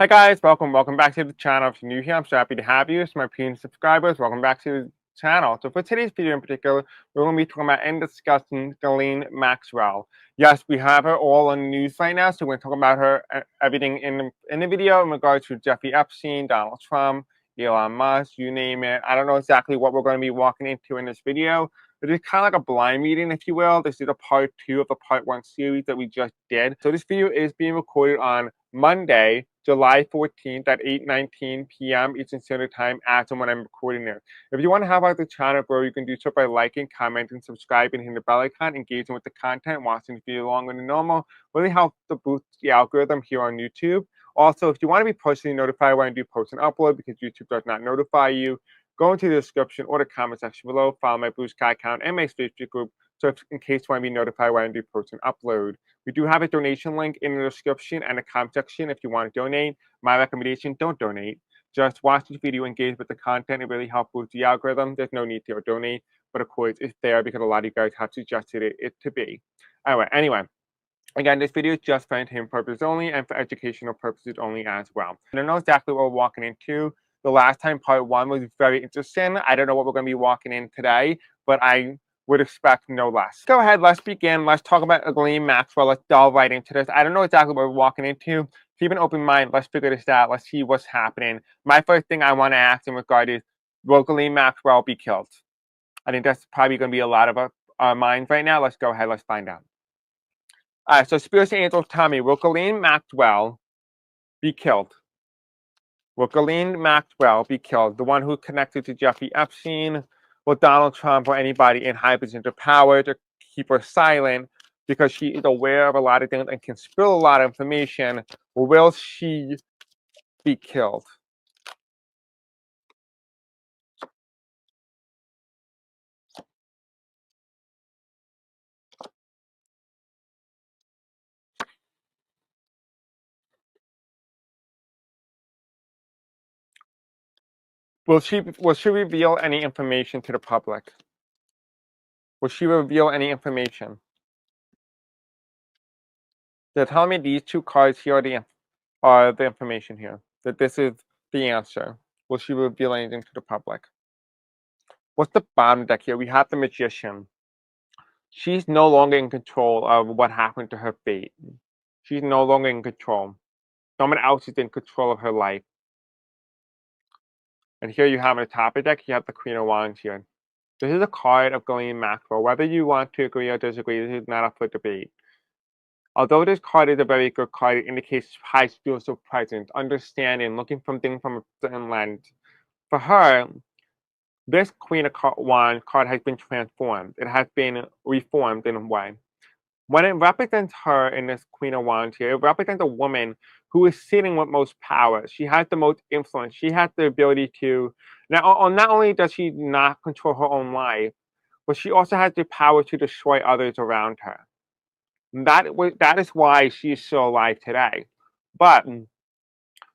Hi guys, welcome back to the channel. If you're new here, I'm so happy to have you. So my premium subscribers, welcome back to the channel. So for today's video in particular, we're going to be talking about and discussing Ghislaine Maxwell. Yes, we have her all on the news right now, so we're going to talk about her everything in the video in regards to Jeffrey Epstein, Donald Trump, Elon Musk, you name it. I don't know exactly what we're going to be walking into in this video, but it's kind of like a blind reading, if you will. This is a part 2 of the part 1 series that we just did. So this video is being recorded on Monday, July 14th at 8:19 p.m. Eastern Standard Time as and when I'm recording this. If you want to help out the channel grow, you can do so by liking, commenting, subscribing, hitting the bell icon, engaging with the content, watching the video longer than normal. Really helps to boost the algorithm here on YouTube. Also, if you want to be personally notified when I do post and upload because YouTube does not notify you, go into the description or the comment section below, follow my Blue Sky account and my Facebook group, so in case you want to be notified when I do post and upload. We do have a donation link in the description and the comment section if you want to donate. My recommendation, don't donate. Just watch this video, engage with the content. It really helps boost the algorithm. There's no need to donate, but of course it's there because a lot of you guys have suggested it to be. Anyway. Again, this video is just for entertainment purposes only and for educational purposes only as well. I don't know exactly what we're walking into. The last time part 1 was very interesting. I don't know what we're going to be walking in today, but I would expect no less. Go ahead, let's begin. Let's talk about Ghislaine Maxwell. Let's delve right into this. I don't know exactly what we're walking into. Keep an open mind. Let's figure this out. Let's see what's happening. My first thing I want to ask in regard is, will Ghislaine Maxwell be killed? I think that's probably going to be a lot of our minds right now. Let's go ahead. Let's find out. All right, so spirits and angels tell me, will Ghislaine Maxwell be killed? Will Ghislaine Maxwell be killed? The one who connected to Jeffrey Epstein? Will Donald Trump or anybody in high position of power to keep her silent because she is aware of a lot of things and can spill a lot of information? Will she be killed? Will she reveal any information to the public? Will she reveal any information? They're telling me these two cards here are the information here. That this is the answer. Will she reveal anything to the public? What's the bottom deck here? We have the Magician. She's no longer in control of what happened to her fate. She's no longer in control. Someone else is in control of her life. And here you have on the top of the deck, you have the Queen of Wands here. This is a card of Ghislaine Maxwell. Whether you want to agree or disagree, this is not up for debate. Although this card is a very good card, it indicates high spiritual presence, understanding, looking from things from a certain lens. For her, this Queen of Wands card has been transformed. It has been reformed in a way. When it represents her in this Queen of Wands here, it represents a woman who is sitting with most power. She has the most influence. She has the ability to, not only does she not control her own life, but she also has the power to destroy others around her. That is why she is still alive today. But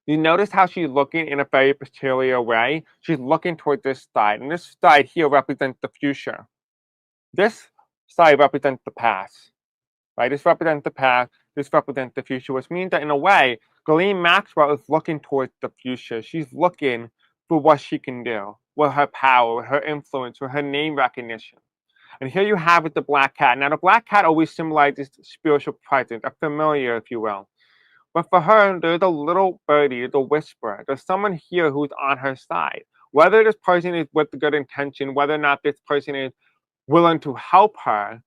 you notice how she's looking in a very peculiar way? She's looking toward this side, and this side here represents the future. This side represents the past. Right? This represents the past, this represents the future, which means that in a way, Ghislaine Maxwell is looking towards the future. She's looking for what she can do with her power, with her influence, with her name recognition. And here you have it, the black cat. Now, the black cat always symbolizes spiritual presence, a familiar, if you will. But for her, there's a little birdie, the whisperer. There's someone here who's on her side. Whether this person is with good intention, whether or not this person is willing to help her,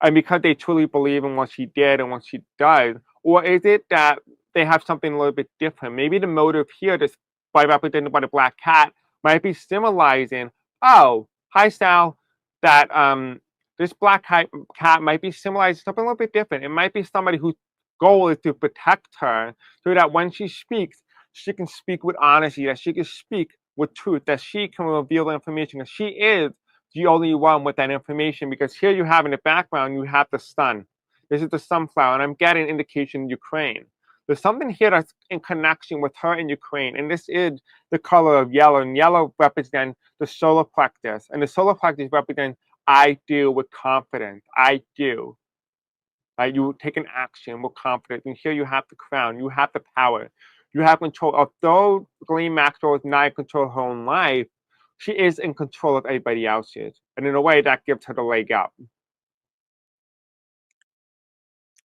and because they truly believe in what she did and what she does, or is it that they have something a little bit different? Maybe the motive here, this by represented by the black cat, might be symbolizing, oh, hi Sal, that this black cat might be symbolizing something a little bit different. It might be somebody whose goal is to protect her so that when she speaks, she can speak with honesty, that she can speak with truth, that she can reveal the information, that she is the only one with that information, because here you have in the background, you have the sun. This is the sunflower, and I'm getting indication Ukraine. There's something here that's in connection with her in Ukraine, and this is the color of yellow, and yellow represents the solar plexus, and the solar plexus represents I do with confidence. I do. Right? You take an action with confidence, and here you have the crown, you have the power. you have control. Although Ghislaine Maxwell is not in control of her own life, she is in control of everybody else's. And in a way, that gives her the leg up.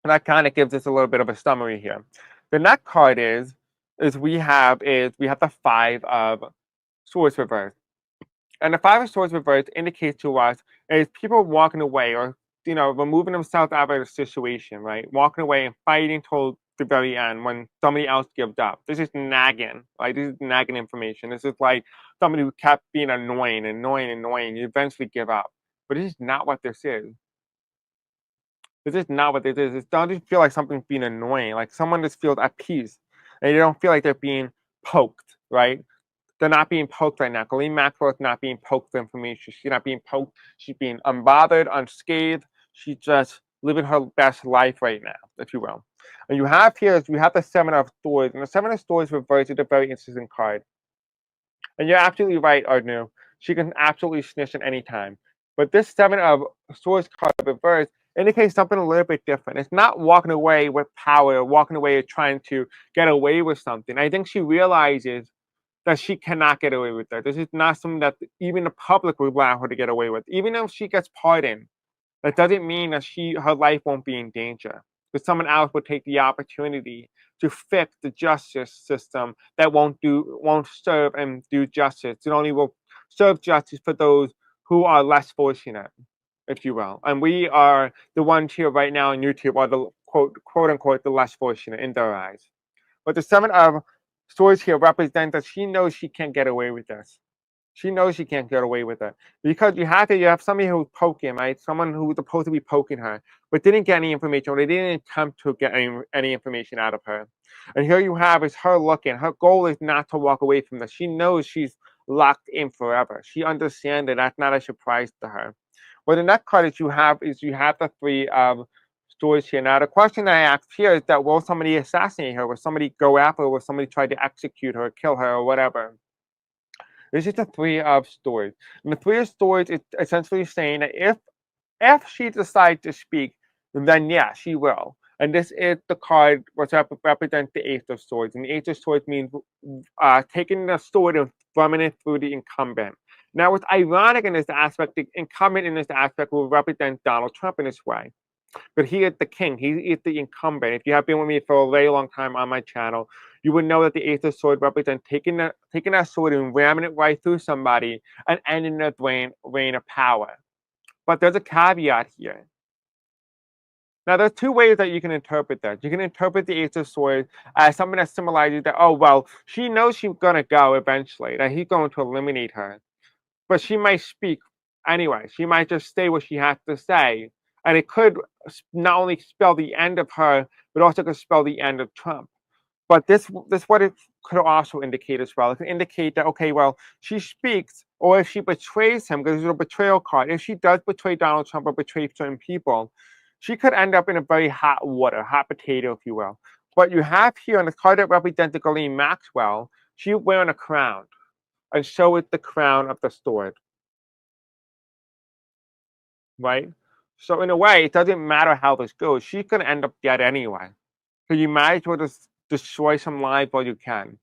And that kind of gives us a little bit of a summary here. The next card is we have the Five of Swords reversed. And the Five of Swords reversed indicates to us is people walking away or removing themselves out of a situation, right? Walking away and fighting till the very end when somebody else gives up. This is nagging, right? This is nagging information. This is like somebody who kept being annoying. You eventually give up. But this is not what this is. This is not what this is. It doesn't feel like something's being annoying. Like someone just feels at peace. And they don't feel like they're being poked, right? They're not being poked right now. Ghislaine Maxwell is not being poked for information. She's not being poked. She's being unbothered, unscathed. She's just living her best life right now, if you will. And you have the Seven of Swords. And the Seven of Swords reversed is a very interesting card. And you're absolutely right, Ardnu. She can absolutely snitch at any time. But this Seven of Swords card reversed indicates something a little bit different. It's not walking away with power, walking away trying to get away with something. I think she realizes that she cannot get away with that. This is not something that even the public would allow her to get away with. Even if she gets pardoned, that doesn't mean that her life won't be in danger. Because someone else will take the opportunity to fix the justice system that won't serve and do justice. It only will serve justice for those who are less fortunate, if you will. And we are the ones here right now on YouTube are the quote unquote the less fortunate in their eyes. But the Seven of Swords here represent that she knows she can't get away with this. She knows she can't get away with it. Because you have somebody who's poking, right? Someone who's supposed to be poking her, but didn't get any information, or they didn't attempt to get any information out of her. And here you have is her looking. Her goal is not to walk away from this. She knows she's locked in forever. She understands that that's not a surprise to her. Well, the next card that you have the Three of Swords here. Now, the question I asked here is that will somebody assassinate her? Will somebody go after her? Will somebody try to execute her, kill her, or whatever? This is the Three of Swords. And the Three of Swords is essentially saying that if she decides to speak, then yeah, she will. And this is the card which represents the Ace of Swords. And the Ace of Swords means taking the sword and thumbing it through the incumbent. Now, what's ironic in this aspect, the incumbent in this aspect will represent Donald Trump in this way. But he is the king. He is the incumbent. If you have been with me for a very long time on my channel, you would know that the Ace of Swords represents taking that sword and ramming it right through somebody and ending their reign of power. But there's a caveat here. Now, there's two ways that you can interpret that. You can interpret the Ace of Swords as something that symbolizes that, oh, well, she knows she's going to go eventually, that he's going to eliminate her. But she might speak anyway. She might just say what she has to say. And it could not only spell the end of her, but also could spell the end of Trump. But this what it could also indicate as well. It could indicate that, okay, well, she speaks, or if she betrays him, because there's a betrayal card, if she does betray Donald Trump or betray certain people, she could end up in a very hot potato, if you will. But you have here on the card that represents Ghislaine Maxwell, she's wearing a crown. And so is the crown of the sword. Right? So in a way, it doesn't matter how this goes. She's going to end up dead anyway. So you might as well just destroy some lives while you can.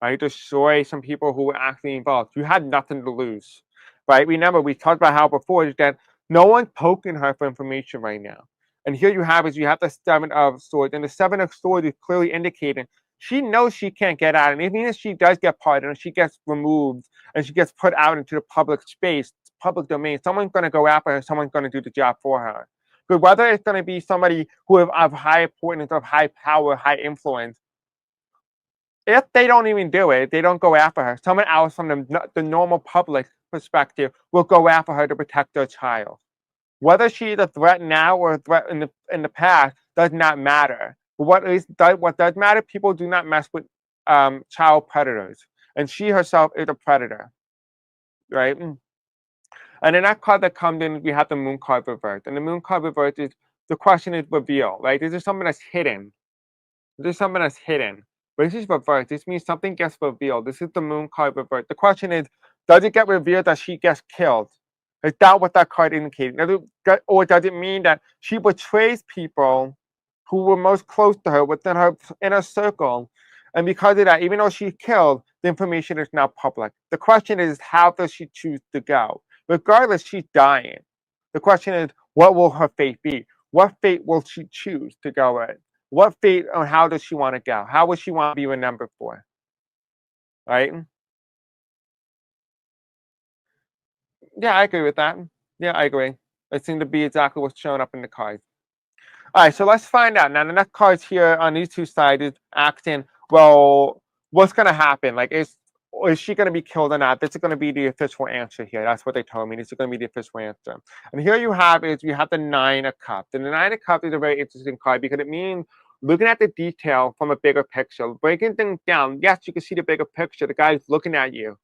Right? Destroy some people who were actually involved. You had nothing to lose. Right? Remember, we talked about how before is that no one's poking her for information right now. And here you have the Seven of Swords. And the Seven of Swords is clearly indicating she knows she can't get out. And even if she does get pardoned, she gets removed, and she gets put out into the public space, public domain, someone's going to go after her, someone's going to do the job for her. But whether it's going to be somebody who of high importance, of high power, high influence, if they don't even do it, they don't go after her, someone else from the normal public perspective will go after her to protect their child. Whether she's a threat now or a threat in the past does not matter. What does matter, people do not mess with child predators. And she herself is a predator. Right? And in that card that comes in, we have the Moon card reversed. And the Moon card reversed is, the question is reveal, right? This is something that's hidden. This is something that's hidden. But this is reversed. This means something gets revealed. This is the Moon card reversed. The question is, does it get revealed that she gets killed? Is that what that card indicates? Or does it mean that she betrays people who were most close to her, within her inner circle, And because of that, even though she's killed, the information is now public. The question is, how does she choose to go? Regardless, she's dying. The question is, what will her fate be? What fate will she choose to go in? What fate or how does she want to go? How would she want to be remembered for? Right? Yeah, I agree with that. Yeah, I agree. It seemed to be exactly what's showing up in the cards. All right, so let's find out. Now, the next cards here on these two sides is asking, well, what's going to happen? Like, is she going to be killed or not? This is going to be the official answer here. That's what they told me. This is going to be the official answer. And here you have the Nine of Cups. And the Nine of Cups is a very interesting card because it means looking at the detail from a bigger picture, breaking things down. Yes, you can see the bigger picture. The guy's looking at you.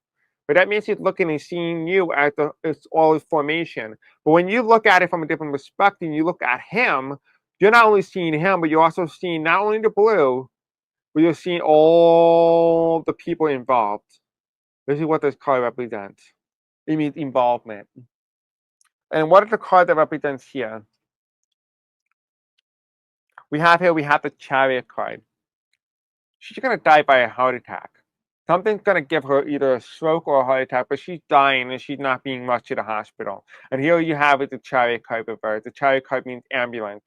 But that means he's looking and seeing you as it's all his formation. But when you look at it from a different perspective, you look at him, you're not only seeing him, but you're also seeing not only the blue, but you're seeing all the people involved. This is what this card represents. It means involvement. And what is the card that represents here? We have the Chariot card. She's going to die by a heart attack. Something's going to give her either a stroke or a heart attack, but she's dying and she's not being rushed to the hospital. And here you have the Chariot card reversed. The Chariot card means ambulance.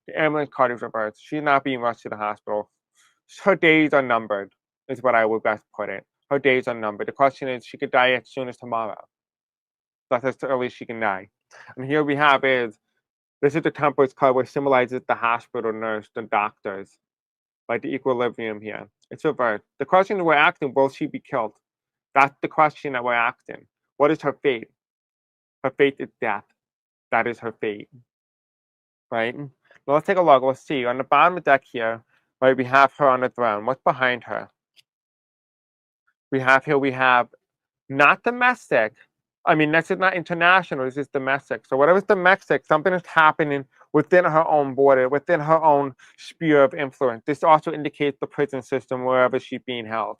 The ambulance card is reversed. She's not being rushed to the hospital. Her days are numbered, is what I would best put it. Her days are numbered. The question is, she could die as soon as tomorrow. That's as early as she can die. And here we have this is the Temperance card, which symbolizes the hospital nurse, the doctors, like the equilibrium here. It's reversed. The question we're asking, will she be killed? That's the question that we're asking. What is her fate? Her fate is death. That is her fate. Right? Now let's take a look. Let's see. On the bottom of the deck here, right, we have her on the throne. What's behind her? We have not domestic. I mean, this is not international. This is domestic. So whatever's domestic, something is happening within her own border, within her own sphere of influence. This also indicates the prison system wherever she's being held.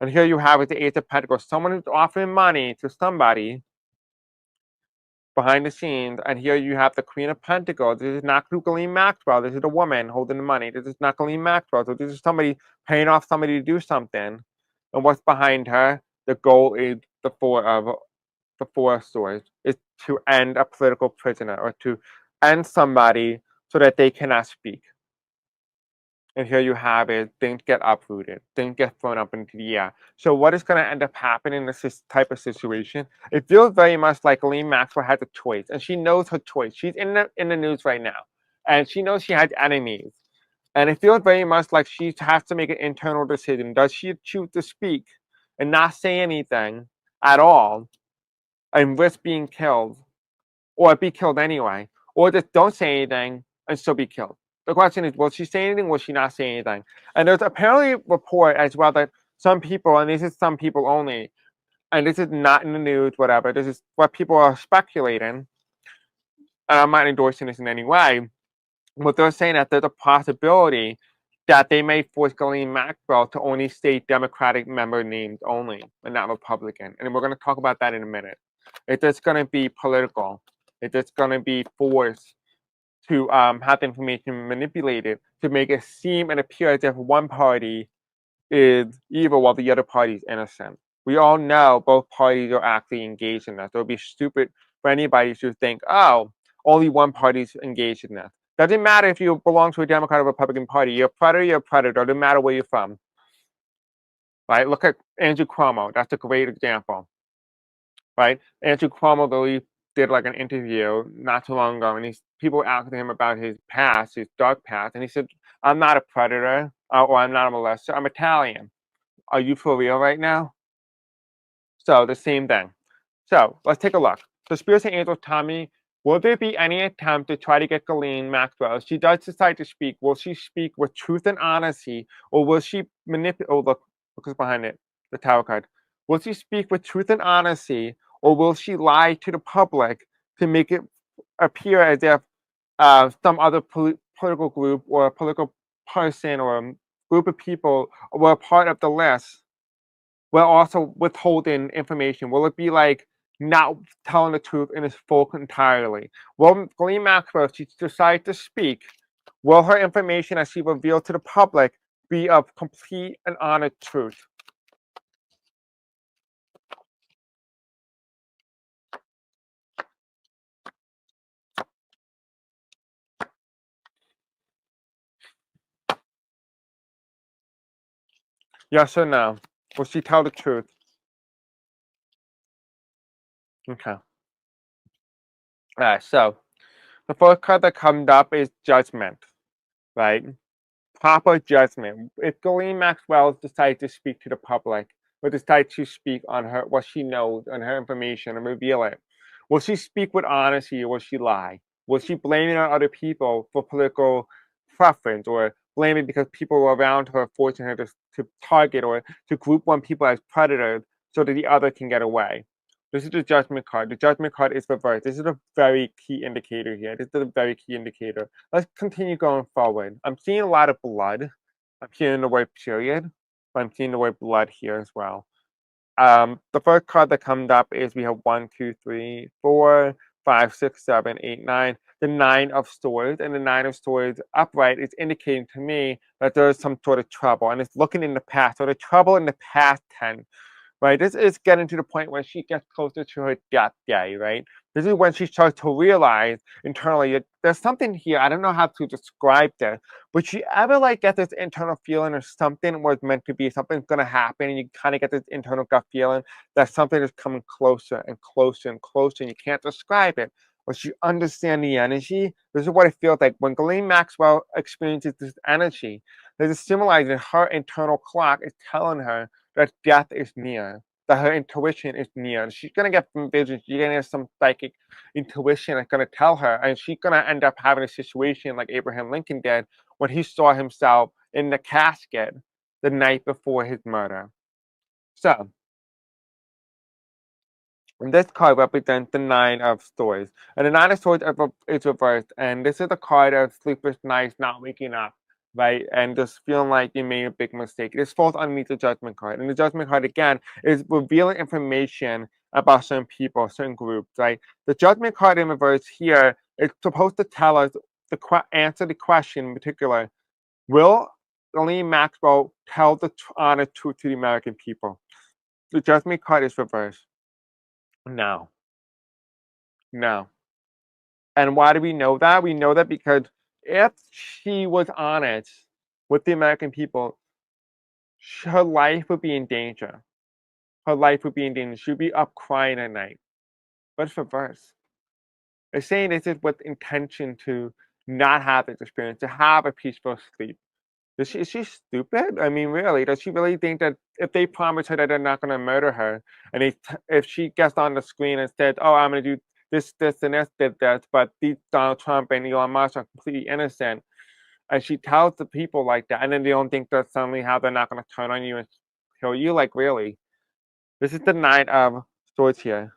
And here you have the Ace of Pentacles. Someone who's offering money to somebody behind the scenes. And here you have the Queen of Pentacles. This is not Ghislaine Maxwell. This is a woman holding the money. This is not Ghislaine Maxwell. So this is somebody paying off somebody to do something. And what's behind her? The goal is the Four of Swords. Is to end a political prisoner or to end somebody so that they cannot speak. And here you have it, things get uprooted, things get thrown up into the air. So what is going to end up happening in this type of situation? It feels very much like Ghislaine Maxwell has a choice, and she knows her choice. She's in the news right now, and she knows she has enemies. And it feels very much like she has to make an internal decision. Does she choose to speak and not say anything at all and risk being killed, or be killed anyway, or just don't say anything and still be killed? The question is, will she say anything? Will she not say anything? And there's apparently a report as well that some people, and this is some people only, and this is not in the news, whatever, this is what people are speculating, and I'm not endorsing this in any way, but they're saying that there's a possibility that they may force Ghislaine Maxwell to only state Democratic member names only, and not Republican. And we're going to talk about that in a minute. It's just going to be political. It's just going to be forced to have the information manipulated to make it seem and appear as if one party is evil while the other party is innocent. We all know both parties are actually engaged in this. It would be stupid for anybody to think, oh, only one party is engaged in this. Doesn't matter if you belong to a Democrat or Republican party. You're a predator, you're a predator. Doesn't matter where you're from. Right? Look at Andrew Cuomo. That's a great example. Right? Andrew Cuomo really did like an interview not too long ago, and people asking him about his past, his dark past, and he said, "I'm not a predator, or I'm not a molester. I'm Italian. Are you for real right now?" So the same thing. So let's take a look. So Spirits and Angels tell me, will there be any attempt to try to get Ghislaine Maxwell? If she does decide to speak, will she speak with truth and honesty, or will she manipulate? Oh, look what's behind it, the Tower card. Will she speak with truth and honesty, or will she lie to the public to make it appear as if some other political group or a political person or a group of people were part of the list, while also withholding information? Will it be like not telling the truth in its full entirely? Will Ghislaine Maxwell, if she decides to speak, will her information as she revealed to the public be of complete and honest truth. Yes or no? Will she tell the truth? Okay. Alright, so the first card that comes up is Judgment, right? Proper judgment. If Ghislaine Maxwell decides to speak to the public, or decides to speak on her what she knows and her information and reveal it, will she speak with honesty or will she lie? Will she blame it on other people for political preference or blame it because people around her forcing her to target or to group one people as predators so that the other can get away? This is the judgment card. The judgment card is reversed. This is a very key indicator here. This is a very key indicator. Let's continue going forward. I'm seeing a lot of blood. I'm hearing the word period, but I'm seeing the word blood here as well. The first card that comes up is we have 1, 2, 3, 4, 5, 6, 7, 8, 9. The 9 of Swords, and the 9 of Swords upright is indicating to me that there is some sort of trouble, and it's looking in the past. So the trouble in the past tense, right? This is getting to the point where she gets closer to her death day, right? This is when she starts to realize internally that there's something here. I don't know how to describe this, but you ever like get this internal feeling or something was meant to be, something's gonna happen, and you kind of get this internal gut feeling that something is coming closer and closer and closer, and you can't describe it. But you understand the energy. This is what it feels like when Ghislaine Maxwell experiences this energy. This is symbolizing her internal clock is telling her that death is near, that her intuition is near. She's gonna get some visions. She's gonna get some psychic intuition that's gonna tell her, and she's gonna end up having a situation like Abraham Lincoln did when he saw himself in the casket the night before his murder. So, this card represents the 9 of Swords, and the 9 of Swords is reversed, and this is a card of sleepless nights, not waking up, right, and just feeling like you made a big mistake. This falls underneath the Judgment card, and the Judgment card, again, is revealing information about certain people, certain groups, right? The Judgment card in reverse here is supposed to tell us, answer the question in particular, will Ghislaine Maxwell tell the honest truth to the American people? The Judgment card is reversed. No. No. And why do we know that? We know that because if she was honest with the American people, her life would be in danger. Her life would be in danger. She'd be up crying at night. But it's reverse. It's saying this is with intention to not have this experience, to have a peaceful sleep. Is she stupid? I mean, really, does she really think that if they promise her that they're not going to murder her, and if she gets on the screen and says, "Oh, I'm going to do this, this, and this, this," but these Donald Trump and Elon Musk are completely innocent, and she tells the people like that, and then they don't think that suddenly how they're not going to turn on you and kill you? Like, really? This is the 9 of Swords here.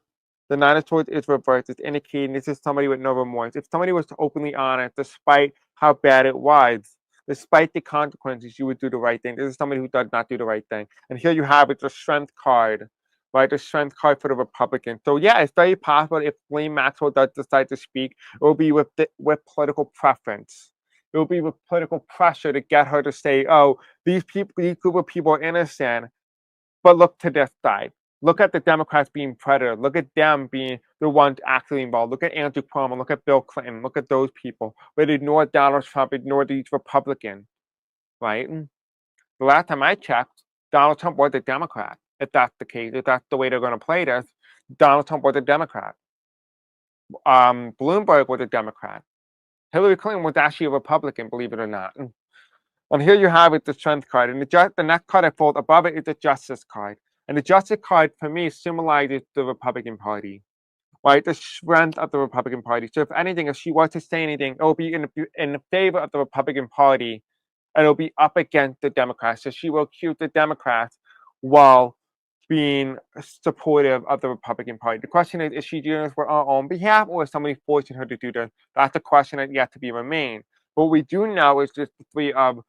The 9 of Swords is reversed. It's indicating this is somebody with no remorse. If somebody was openly honest, despite how bad it was, despite the consequences, you would do the right thing. This is somebody who does not do the right thing. And here you have it, the Strength card, right? The Strength card for the Republican. So yeah, it's very possible if Ghislaine Maxwell does decide to speak, it will be with political preference. It will be with political pressure to get her to say, "Oh, these people, these group of people are innocent, but look to this side. Look at the Democrats being predators. Look at them being the ones actually involved. Look at Andrew Cuomo. Look at Bill Clinton. Look at those people. But ignore Donald Trump. Ignore these Republicans, right?" The last time I checked, Donald Trump was a Democrat. If that's the case, if that's the way they're going to play this, Donald Trump was a Democrat. Bloomberg was a Democrat. Hillary Clinton was actually a Republican, believe it or not. And here you have it, the Strength card. And the next card I fold above it is the Justice card. And the Justice card, for me, symbolizes the Republican Party, right? The strength of the Republican Party. So if anything, if she was to say anything, it will be in favor of the Republican Party, and it will be up against the Democrats. So she will accuse the Democrats while being supportive of the Republican Party. The question is she doing this for her own behalf, or is somebody forcing her to do this? That's the question that yet to be remained. What we do know is just the 3 of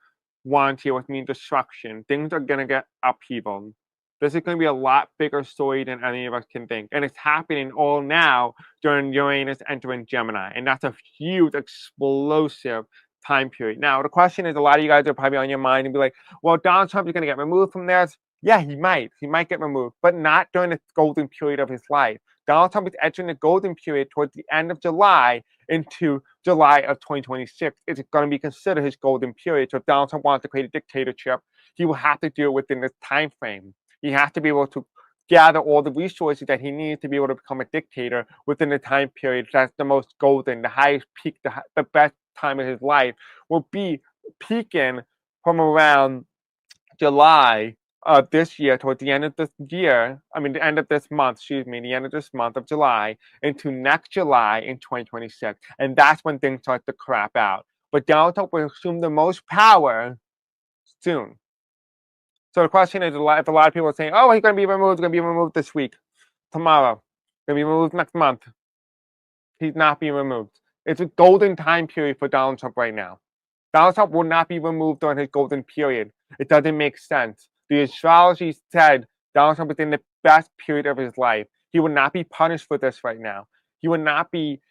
Wands here, which means destruction. Things are going to get upheaval. This is going to be a lot bigger story than any of us can think. And it's happening all now during Uranus entering Gemini. And that's a huge, explosive time period. Now, the question is, a lot of you guys are probably on your mind and be like, well, Donald Trump is going to get removed from this. Yeah, he might. He might get removed, but not during the golden period of his life. Donald Trump is entering the golden period towards the end of July into July of 2026. It's going to be considered his golden period. So if Donald Trump wants to create a dictatorship, he will have to do it within this time frame. He has to be able to gather all the resources that he needs to be able to become a dictator within the time period that's the most golden, the highest peak, the best time of his life will be peaking from around July of this year, towards the end of this year, the end of this month, the end of this month of July, into next July in 2026. And that's when things start to crap out. But Donald Trump will assume the most power soon. So the question is, if a lot of people are saying, oh, he's going to be removed this week, tomorrow, going to be removed next month. He's not being removed. It's a golden time period for Donald Trump right now. Donald Trump will not be removed during his golden period. It doesn't make sense. The astrology said Donald Trump is in the best period of his life. He will not be punished for this right now. He will not be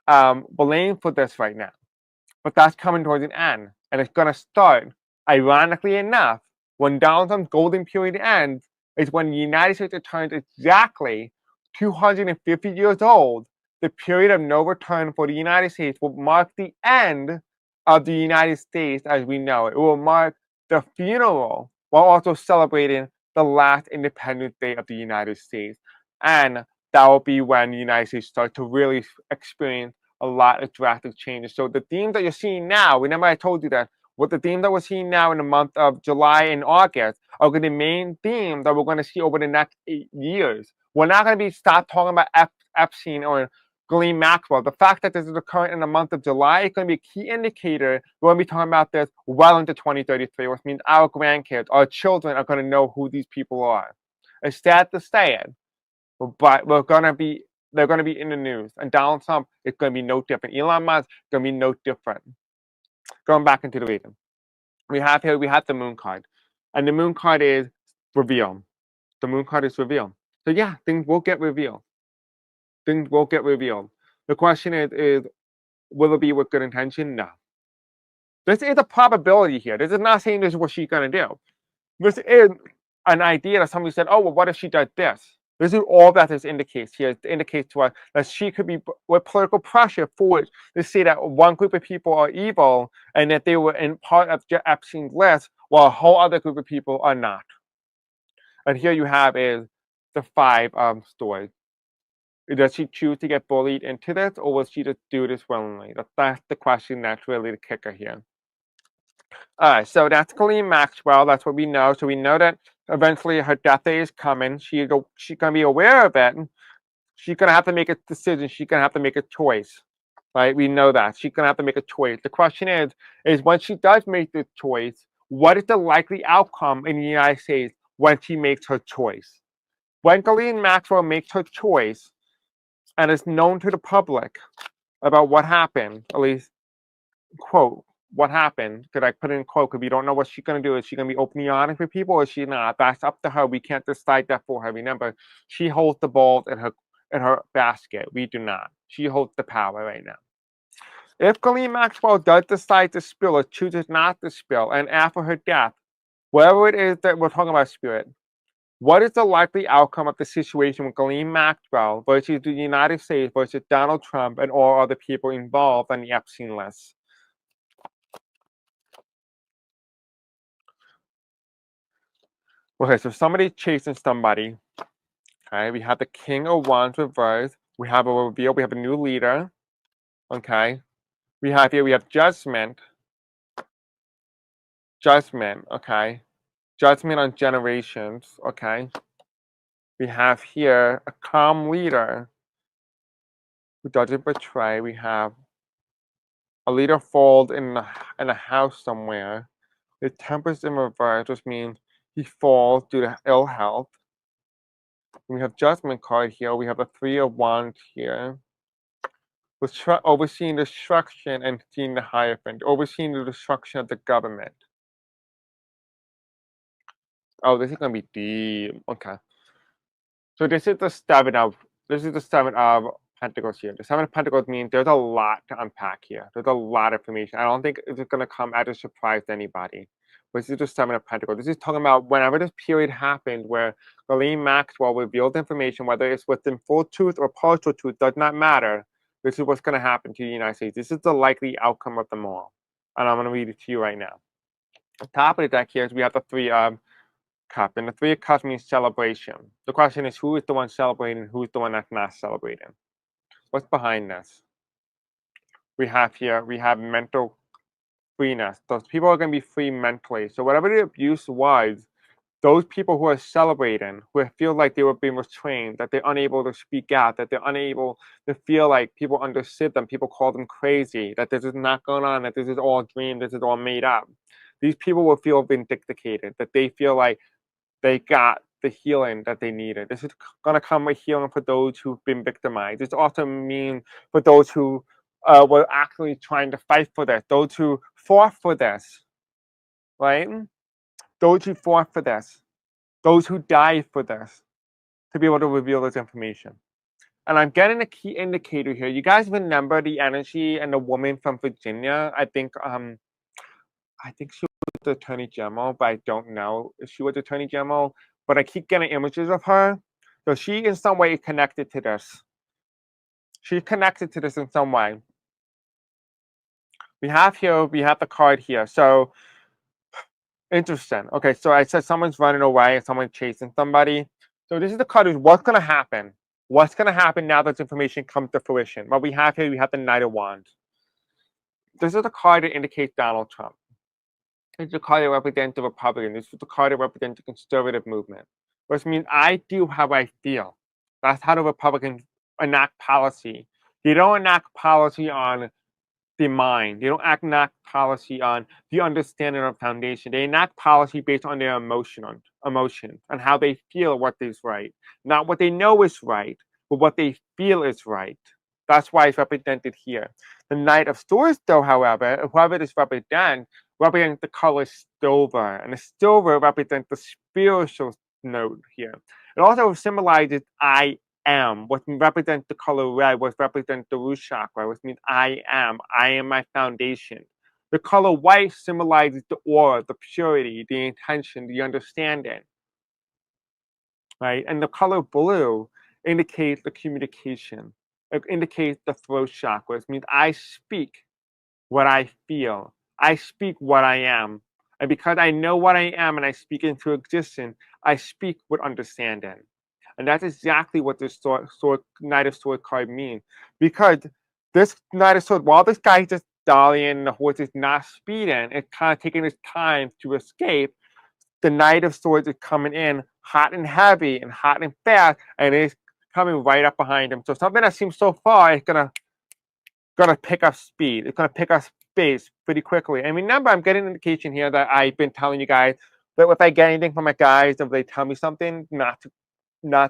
blamed for this right now. But that's coming towards an end. And it's going to start, ironically enough, when Donald Trump's golden period ends, is when the United States turns exactly 250 years old. The period of no return for the United States will mark the end of the United States as we know it. It will mark the funeral while also celebrating the last Independence Day of the United States. And that will be when the United States starts to really experience a lot of drastic changes. So the themes that you're seeing now, remember I told you that, what the themes that we're seeing now in the month of July and August are going to be the main themes that we're going to see over the next 8 years. We're not going to stop talking about Epstein or Ghislaine Maxwell. The fact that this is occurring in the month of July is going to be a key indicator. We're going to be talking about this well into 2033, which means our grandkids, our children are going to know who these people are. It's sad to say it, but they're going to be in the news. And Donald Trump is going to be no different. Elon Musk is going to be no different. Going back into the reading. We have the moon card. And the moon card is reveal. The moon card is reveal. So yeah, things will get revealed. Things will get revealed. The question is, will it be with good intention? No. This is a probability here. This is not saying this is what she's going to do. This is an idea that somebody said, oh, well, what if she does this? This is all that this indicates here. It indicates to us that she could be with political pressure forward to say that one group of people are evil and that they were in part of Epstein's list while a whole other group of people are not. And here you have is the 5 stories. Does she choose to get bullied into this, or will she just do this willingly? That's the question. That's really the kicker here. All right, so that's Ghislaine Maxwell. That's what we know. So we know that eventually her death day is coming. She's going to be aware of it. She's going to have to make a decision. She's going to have to make a choice, right? We know that. She's going to have to make a choice. The question is when she does make the choice, what is the likely outcome in the United States when she makes her choice? When Ghislaine Maxwell makes her choice, and it's known to the public about what happened, at least, quote, what happened, could I put in quote, because we don't know what she's going to do. Is she going to be openly honest with people, or is she not? That's up to her. We can't decide that for her. Remember, she holds the balls in her basket. We do not. She holds the power right now. If Ghislaine Maxwell does decide to spill or chooses not to spill, and after her death, whatever it is that we're talking about, Spirit, what is the likely outcome of the situation with Ghislaine Maxwell versus the United States versus Donald Trump and all other people involved on the Epstein list? Okay, so somebody's chasing somebody. Okay, we have the King of Wands reversed. We have a reveal. We have a new leader. Okay, we have judgment. Judgment. Okay, judgment on generations. Okay. We have here a calm leader who doesn't betray. We have a leader falls in a house somewhere. The Temperance in reverse, which means he falls due to ill health. We have Judgment card here. We have the 3 of Wands here. Overseeing destruction and seeing the Hierophant. Overseeing the destruction of the government. Oh, this is going to be deep. Okay. So this is the 7 of Pentacles here. The Seven of Pentacles means there's a lot to unpack here. There's a lot of information. I don't think it's going to come as a surprise to anybody. This is the Seven of Pentacles. This is talking about whenever this period happened where Ghislaine Maxwell revealed information, whether it's within full truth or partial truth, does not matter. This is what's going to happen to the United States. This is the likely outcome of them all. And I'm going to read it to you right now. On top of the deck here is we have the Three of Cups. And the Three of Cups means celebration. The question is, who is the one celebrating and who's the one that's not celebrating? What's behind this? We have mental freeness. Those people are going to be free mentally. So whatever the abuse was, those people who are celebrating, who feel like they were being restrained, that they're unable to speak out, that they're unable to feel like people understood them, people call them crazy, that this is not going on, that this is all a dream, this is all made up. These people will feel vindicated, that they feel like they got the healing that they needed. This is going to come with healing for those who've been victimized. This also means for those who were actually trying to fight for this, those who fought for this, right? Those who fought for this, those who died for this, to be able to reveal this information. And I'm getting a key indicator here. You guys remember the energy and the woman from Virginia? I think she was the Attorney General, but I don't know if she was the Attorney General. But I keep getting images of her. So she in some way is connected to this. She's connected to this in some way. We have the card here. So interesting. Okay, so I said someone's running away and someone's chasing somebody. So this is the card is what's going to happen. What's going to happen now that this information comes to fruition? What we have here, we have the Knight of Wands. This is the card that indicates Donald Trump. This is the card that represents the Republican. This is the card that represents the conservative movement. Which means I do how I feel. That's how the Republicans enact policy. They don't enact policy on the mind. They don't enact policy on the understanding of foundation. They enact policy based on their emotion and how they feel what is right. Not what they know is right, but what they feel is right. That's why it's represented here. The Knight of Swords, though, however, whoever this represents the color silver. And the silver represents the spiritual note here. It also symbolizes I am, what represents the color red, what represents the root chakra, which means I am my foundation. The color white symbolizes the aura, the purity, the intention, the understanding, right? And the color blue indicates the communication. It indicates the throat chakra, which means I speak what I feel. I speak what I am. And because I know what I am and I speak into existence, I speak with understanding. And that's exactly what this Knight of Swords card means. Because this Knight of Swords, while this guy's just dallying, the horse is not speeding, it's kind of taking his time to escape, the Knight of Swords is coming in hot and heavy and hot and fast, and it's coming right up behind him. So something that seems so far is gonna pick up speed. It's gonna pick up space pretty quickly. And remember, I'm getting an indication here that I've been telling you guys that if I get anything from my guys, if they tell me something, not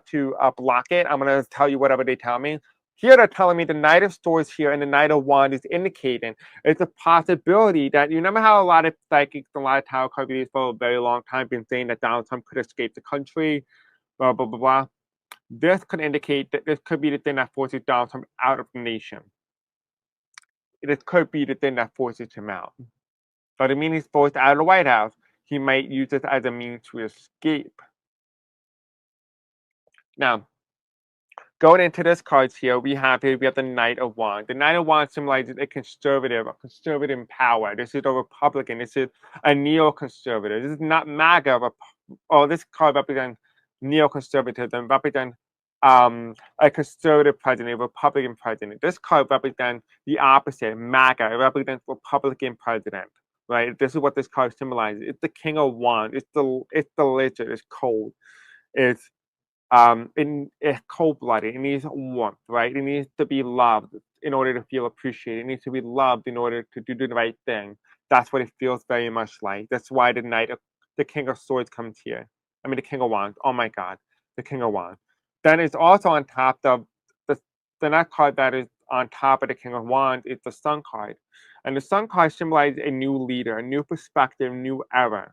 to block it. I'm going to tell you whatever they tell me. Here they're telling me the Knight of Swords here and the Knight of Wands is indicating it's a possibility that, you remember how a lot of psychics, a lot of tarot card readers for a very long time been saying that Donald Trump could escape the country, blah, blah, blah, blah. This could indicate that this could be the thing that forces Donald Trump out of the nation. This could be the thing that forces him out. So the means he's forced out of the White House, he might use this as a means to escape. Now, going into this cards here, we have the Knight of Wands. The Knight of Wands symbolizes a conservative power. This is a Republican. This is a neoconservative. This is not MAGA. This card represents neoconservatism, represents a conservative president, a Republican president. This card represents the opposite, MAGA. It represents Republican president. Right? This is what this card symbolizes. It's the King of Wands. It's delicious. It's cold. It's cold-blooded. It needs warmth, right? It needs to be loved in order to feel appreciated. It needs to be loved in order to do the right thing. That's what it feels very much like. That's why the King of Swords comes here. I mean, the King of Wands. Oh my God, the King of Wands. Then it's also on top of the next card that is on top of the King of Wands is the Sun card. And the Sun card symbolizes a new leader, a new perspective, new era.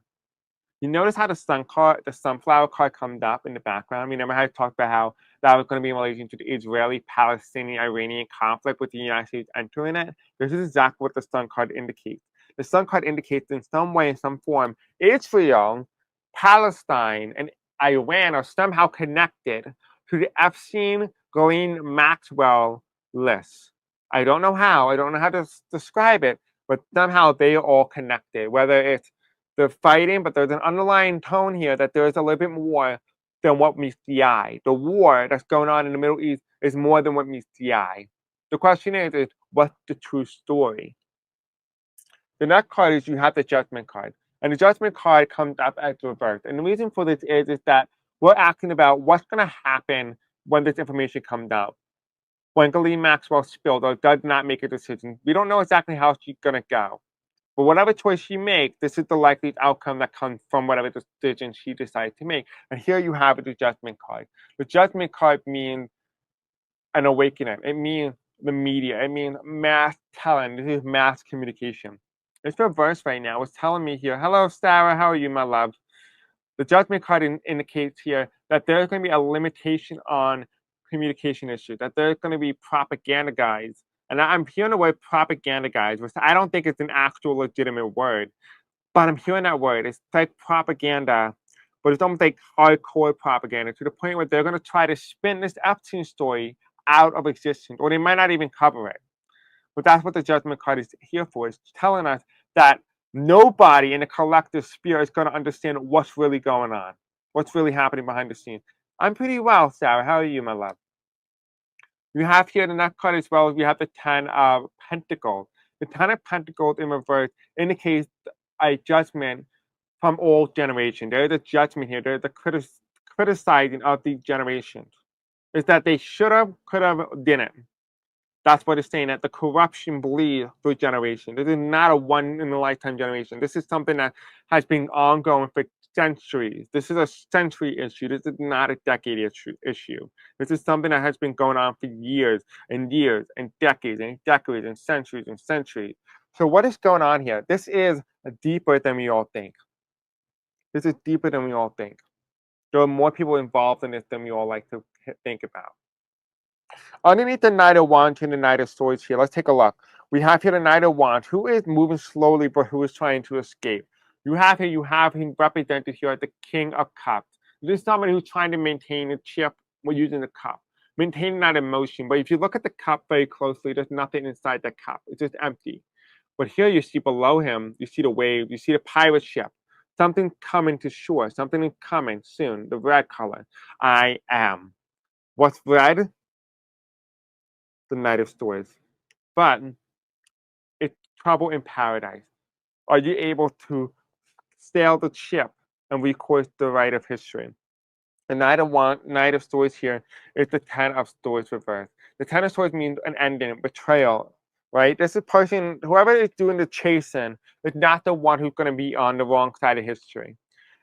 You notice how the sunflower card comes up in the background? Remember how I talked about how that was going to be in relation to the Israeli-Palestinian-Iranian conflict with the United States entering it? This is exactly what the sun card indicates. The sun card indicates in some way, in some form, Israel, Palestine, and Iran are somehow connected to the Epstein, Ghislaine Maxwell list. I don't know how. I don't know how to describe it, but somehow they are all connected. Whether it's they're fighting, but there's an underlying tone here that there is a little bit more than what meets the eye. The war that's going on in the Middle East is more than what meets the eye. The question is what's the true story? The next card is you have the Judgment card. And the Judgment card comes up as reversed. And the reason for this is that we're asking about what's going to happen when this information comes out. When Ghislaine Maxwell spilled or does not make a decision, we don't know exactly how she's going to go. But whatever choice she makes, this is the likely outcome that comes from whatever decision she decides to make. And here you have the Judgment card. The Judgment card means an awakening. It means the media. It means mass telling. This is mass communication. It's reversed right now. It's telling me here, hello, Sarah, how are you, my love? The Judgment card indicates here that there's going to be a limitation on communication issues, that there's going to be propaganda guys. And I'm hearing the word propaganda guys, which I don't think it's an actual legitimate word, but I'm hearing that word. It's like propaganda, but it's almost like hardcore propaganda to the point where they're going to try to spin this Epstein story out of existence, or they might not even cover it. But that's what the Judgment card is here for. It's telling us that nobody in the collective sphere is going to understand what's really going on, what's really happening behind the scenes. I'm pretty well, Sarah. How are you, my love? You have here the next card as well. You have the Ten of Pentacles. The Ten of Pentacles in reverse indicates a judgment from all generations. There is a judgment here. There is a criticizing of these generations. It's that they should have, could have, didn't. That's what it's saying, that the corruption bleeds through generations. This is not a one-in-a-lifetime generation. This is something that has been ongoing for centuries. This is a century issue. This is not a decade issue. This is something that has been going on for years and years and decades and decades and centuries and centuries. So what is going on here? This is deeper than we all think. This is deeper than we all think. There are more people involved in this than we all like to think about. Underneath the Knight of Wands and the Knight of Swords here, let's take a look. We have here the Knight of Wands, who is moving slowly, but who is trying to escape. You have him represented here as the King of Cups. This is somebody who's trying to maintain a chip using the cup, maintaining that emotion. But if you look at the cup very closely, there's nothing inside the cup. It's just empty. But here you see below him, you see the wave, you see the pirate ship. Something coming to shore, something coming soon, the red color. I am. What's red? The Knight of Swords. But it's trouble in paradise. Are you able to sail the ship and recourse the right of history? The Knight of Swords here is the Ten of Swords reversed. The Ten of Swords means an ending, betrayal, right? This is person, whoever is doing the chasing, is not the one who's going to be on the wrong side of history.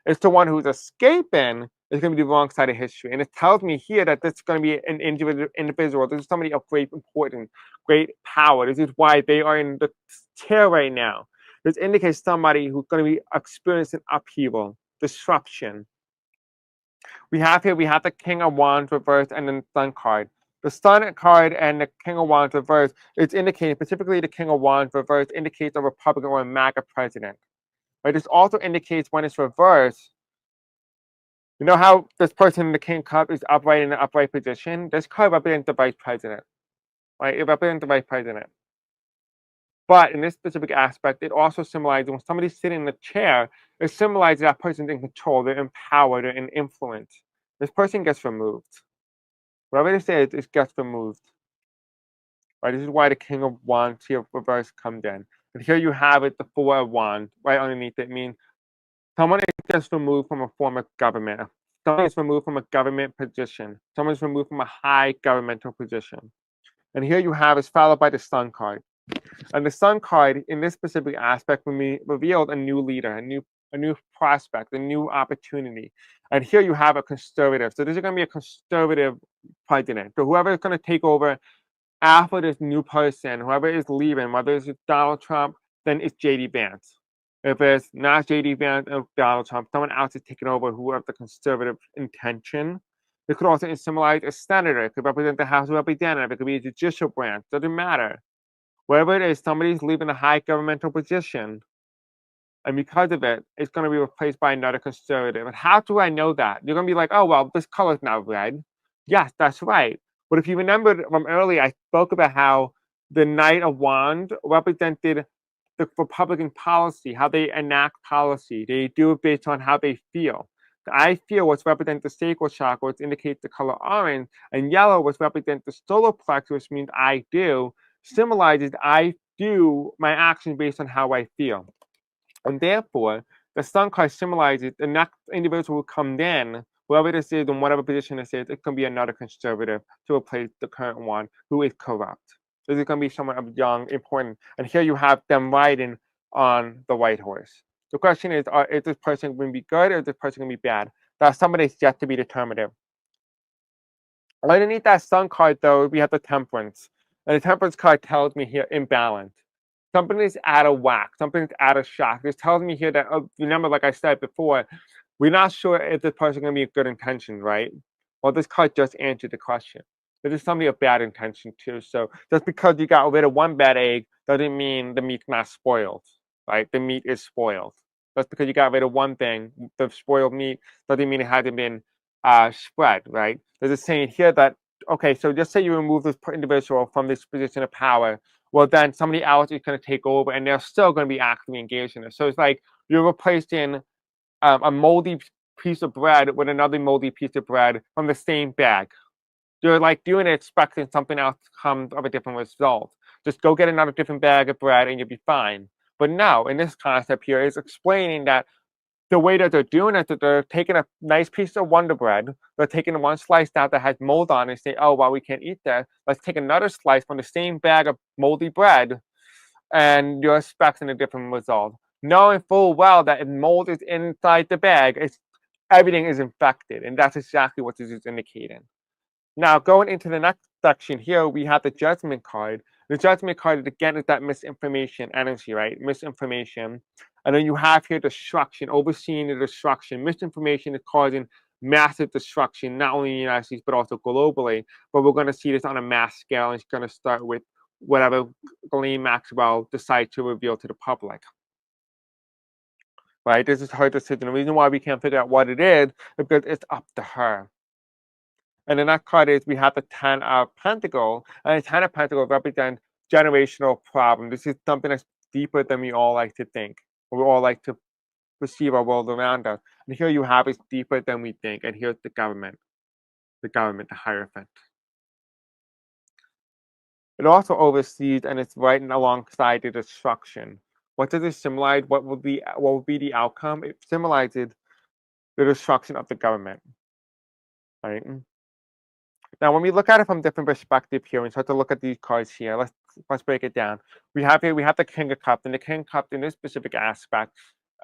It's the one who's escaping is going to be the wrong side of history. And it tells me here that this is going to be an individual. This is somebody of great importance, great power. This is why they are in the chair right now. This indicates somebody who's going to be experiencing upheaval, disruption. We have the King of Wands reversed and then Sun card. The Sun card and the King of Wands reversed is indicating, specifically the King of Wands reversed, indicates a Republican or a MAGA president. But this also indicates when it's reversed, you know how this person in the King Cup is upright in an upright position? This card represents the Vice President, right? It represents the Vice President. But in this specific aspect, it also symbolizes when somebody's sitting in the chair, it symbolizes that person's in control, they're empowered, they're in influence. This person gets removed. Whatever this is, it gets removed. Right? This is why the King of Wands here reverse comes in. And here you have it, the Four of Wands, right underneath it, means someone gets removed from a form of government. Someone is removed from a government position. Someone is removed from a high governmental position. And here you have is followed by the Sun card. And the Sun card, in this specific aspect, revealed a new leader, a new prospect, a new opportunity. And here you have a conservative. So this is going to be a conservative president. So whoever is going to take over after this new person, whoever is leaving, whether it's Donald Trump, then it's J.D. Vance. If it's not J.D. Vance or Donald Trump, someone else is taking over who have the conservative intention. It could also symbolize a senator. It could represent the House of Representatives. It could be a judicial branch. Doesn't matter. Wherever it is, somebody's leaving a high governmental position. And because of it, it's going to be replaced by another conservative. And how do I know that? You're going to be like, oh, well, this color's not red. Yes, that's right. But if you remember from earlier, I spoke about how the Knight of Wands represented the Republican policy, how they enact policy. They do it based on how they feel. I feel what's represents the sacral chakra, which indicates the color orange, and yellow, which represents the solar plexus, which means I do, symbolizes I do my actions based on how I feel. And therefore, the sun card symbolizes the next individual who comes in, whoever this is, in whatever position this is, it can be another conservative to replace the current one who is corrupt. This is going to be someone of young, important. And here you have them riding on the white horse. The question is this person going to be good or is this person going to be bad? That's somebody that's yet to be determinative. Underneath that sun card, though, we have the temperance. And the temperance card tells me here imbalance. Something is out of whack. Something is out of shock. This tells me here that, remember, like I said before, we're not sure if this person is going to be a good intention, right? Well, this card just answered the question. This is somebody of bad intention, too. So just because you got rid of one bad egg doesn't mean the meat's not spoiled, right? The meat is spoiled. Just because you got rid of one thing, the spoiled meat, doesn't mean it hasn't been spread, right? There's a saying here that, okay, so just say you remove this individual from this position of power, well, then somebody else is going to take over and they're still going to be actively engaged in it. So it's like you're replacing a moldy piece of bread with another moldy piece of bread from the same bag. You're like doing it expecting something else to come of a different result. Just go get another different bag of bread and you'll be fine. But no, in this concept here, it's explaining that the way that they're doing it, that they're taking a nice piece of Wonder Bread, they're taking one slice out that has mold on it and say, oh, well, we can't eat that. Let's take another slice from the same bag of moldy bread, and you're expecting a different result. Knowing full well that if mold is inside the bag, everything is infected, and that's exactly what this is indicating. Now, going into the next section here, we have the Judgment card. The Judgment card, again, is that misinformation energy, right? Misinformation. And then you have here destruction, overseeing the destruction. Misinformation is causing massive destruction, not only in the United States, but also globally. But we're going to see this on a mass scale, and it's going to start with whatever Ghislaine Maxwell decides to reveal to the public. Right? This is her decision. The reason why we can't figure out what it is because it's up to her. And the next card is we have the Ten of Pentacles. And the Ten of Pentacles represents generational problem. This is something that's deeper than we all like to think. We all like to perceive our world around us. And here you have it's deeper than we think. And here's the government, the Hierophant. It also oversees and it's right alongside the destruction. What does it symbolize? What will be the outcome? It symbolizes the destruction of the government. Right? Now, when we look at it from different perspective here, and start to look at these cards here, let's break it down. We have the King of Cups, and the King of Cups in this specific aspect,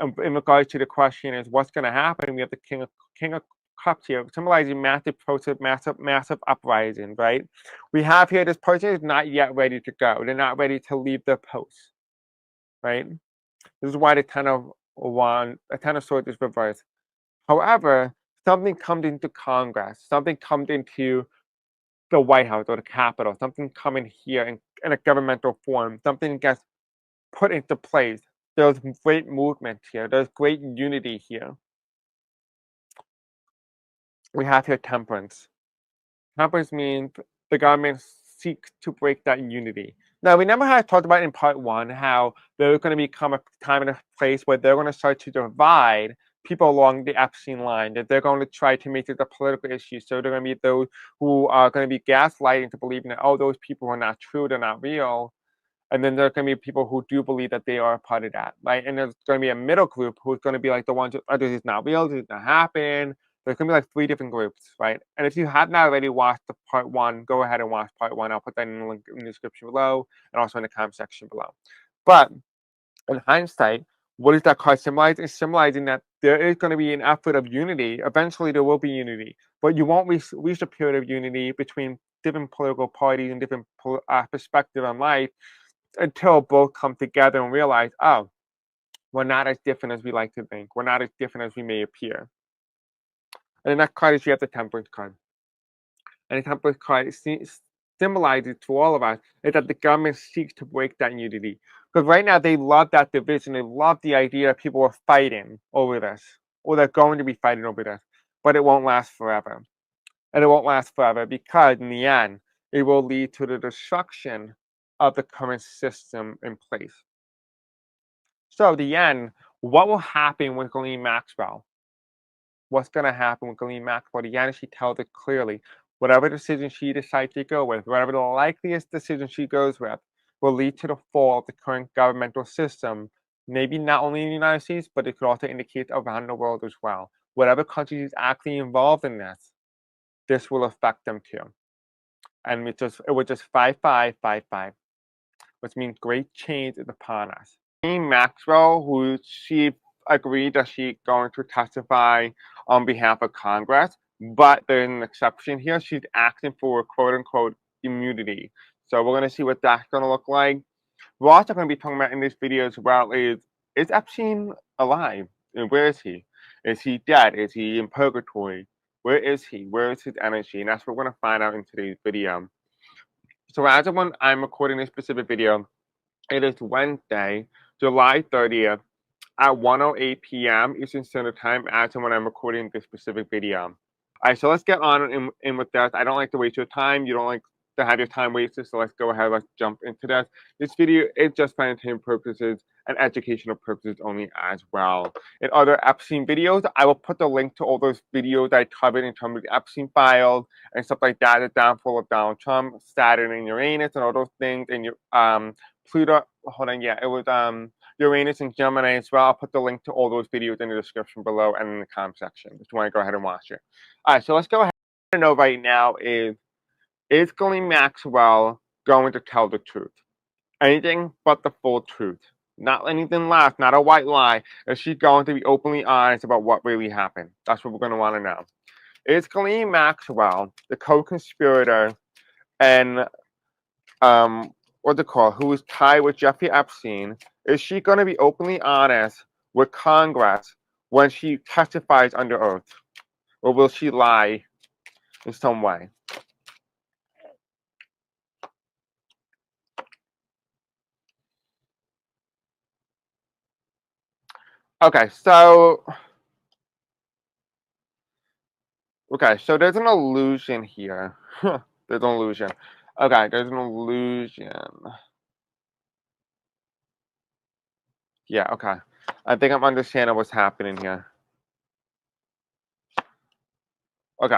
in regards to the question is what's going to happen. We have the King of Cups here, symbolizing massive process, massive uprising, right? We have here this person is not yet ready to go. They're not ready to leave their post, right? This is why the Ten of Swords is reversed. However, something comes into Congress, something comes into the White House or the Capitol, something coming here in a governmental form, something gets put into place. There's great movement here. There's great unity here. We have here temperance. Temperance means the government seeks to break that unity. Now, remember how I talked about in part one, how there's going to become a time and a place where they're going to start to divide people along the Epstein line, that they're going to try to make it a political issue. So they're going to be those who are going to be gaslighting to believing that, oh, those people are not true, they're not real. And then there are going to be people who do believe that they are a part of that, right? And there's going to be a middle group who's going to be like the ones, oh, this is not real, this is not happen. There's going to be like 3 different groups, right? And if you have not already watched the part 1, go ahead and watch part 1. I'll put that in the link in the description below and also in the comment section below. But in hindsight, what does that card symbolize? It's symbolizing that there is going to be an effort of unity. Eventually, there will be unity. But you won't reach a period of unity between different political parties and different perspectives on life until both come together and realize, oh, We're not as different as we like to think. We're not as different as we may appear. And the next card is you have the Temperance card. And the Temperance card symbolizes to all of us is that the government seeks to break that unity. Because right now they love that division. They love the idea that people are fighting over this, or they're going to be fighting over this. But it won't last forever. And it won't last forever because in the end, it will lead to the destruction of the current system in place. So, the end, what will happen with Ghislaine Maxwell? What's going to happen with Ghislaine Maxwell? The end, she tells it clearly. Whatever decision she decides to go with, whatever the likeliest decision she goes with, will lead to the fall of the current governmental system. Maybe not only in the United States, but it could also indicate around the world as well. Whatever country is actually involved in this will affect them too. And it was just 5555, which means great change is upon us. Maxwell, who she agreed that she's going to testify on behalf of Congress, but there's an exception here. She's asking for quote unquote immunity. So we're going to see what that's going to look like. We're also going to be talking about in this video as well is Epstein alive? And where is he? Is he dead? Is he in purgatory? Where is he? Where is his energy? And that's what we're going to find out in today's video. So as of when I'm recording this specific video, it is Wednesday, July 30th at 1:08 p.m. Eastern Standard Time as of when I'm recording this specific video. All right, so let's get on in with that. I don't like to waste your time. You don't like to have your time wasted, so let's go ahead. Let's jump into this. This video is just for entertainment purposes and educational purposes only as well. In other Epstein videos, I will put the link to all those videos I covered in terms of the Epstein files and stuff like that, the downfall of Donald Trump, Saturn and Uranus and all those things, and your Pluto. Hold on, yeah, it was Uranus and Gemini as well. I'll put the link to all those videos in the description below and in the comment section if you want to go ahead and watch it. All right, so let's go ahead. What I know right now is Ghislaine Maxwell going to tell the truth? Anything but the full truth. Not anything less, not a white lie. Is she going to be openly honest about what really happened? That's what we're going to want to know. Is Ghislaine Maxwell, the co-conspirator and what's it called, who is tied with Jeffrey Epstein, is she going to be openly honest with Congress when she testifies under oath? Or will she lie in some way? Okay, so there's an illusion here. There's an illusion. Okay, there's an illusion. Yeah, okay. I think I'm understanding what's happening here. Okay.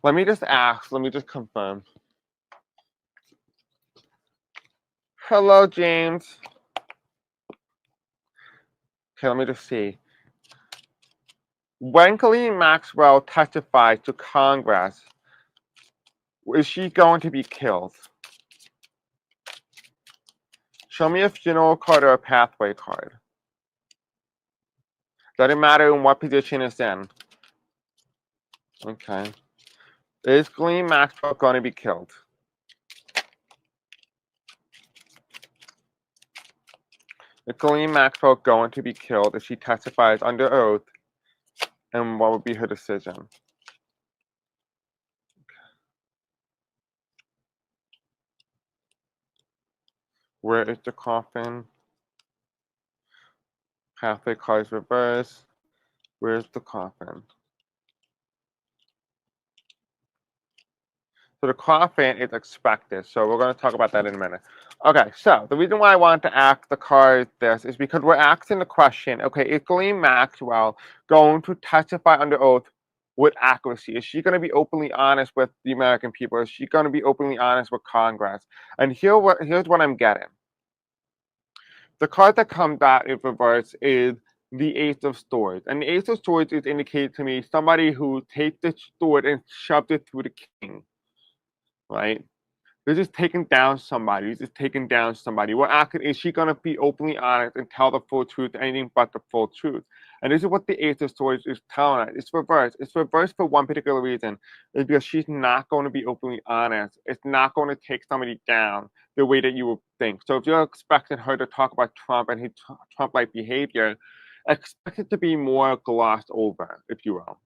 Let me just confirm. Hello, James. Okay, let me just see. When Ghislaine Maxwell testifies to Congress, is she going to be killed? Show me a funeral card or a pathway card. Doesn't matter in what position it's in. Okay. Is Ghislaine Maxwell going to be killed? Is Ghislaine Maxwell going to be killed if she testifies under oath? And what would be her decision? Where is the coffin? Pathway cards reverse. Where's the coffin? So the coffin is expected. So we're going to talk about that in a minute. Okay, so the reason why I wanted to ask the card this is because we're asking the question, okay, is Ghislaine Maxwell going to testify under oath with accuracy? Is she going to be openly honest with the American people? Is she going to be openly honest with Congress? And here's what I'm getting. The card that comes out in reverse is the Ace of Swords. And the Ace of Swords is indicated to me somebody who takes the sword and shoves it through the king. Right? They're just taking down somebody. He's just taking down somebody. What is she going to be openly honest and tell the full truth, anything but the full truth? And this is what the Ace of Swords is telling us. It's reversed. It's reversed for one particular reason. It's because she's not going to be openly honest. It's not going to take somebody down the way that you would think. So if you're expecting her to talk about Trump and his Trump-like behavior, expect it to be more glossed over, if you will.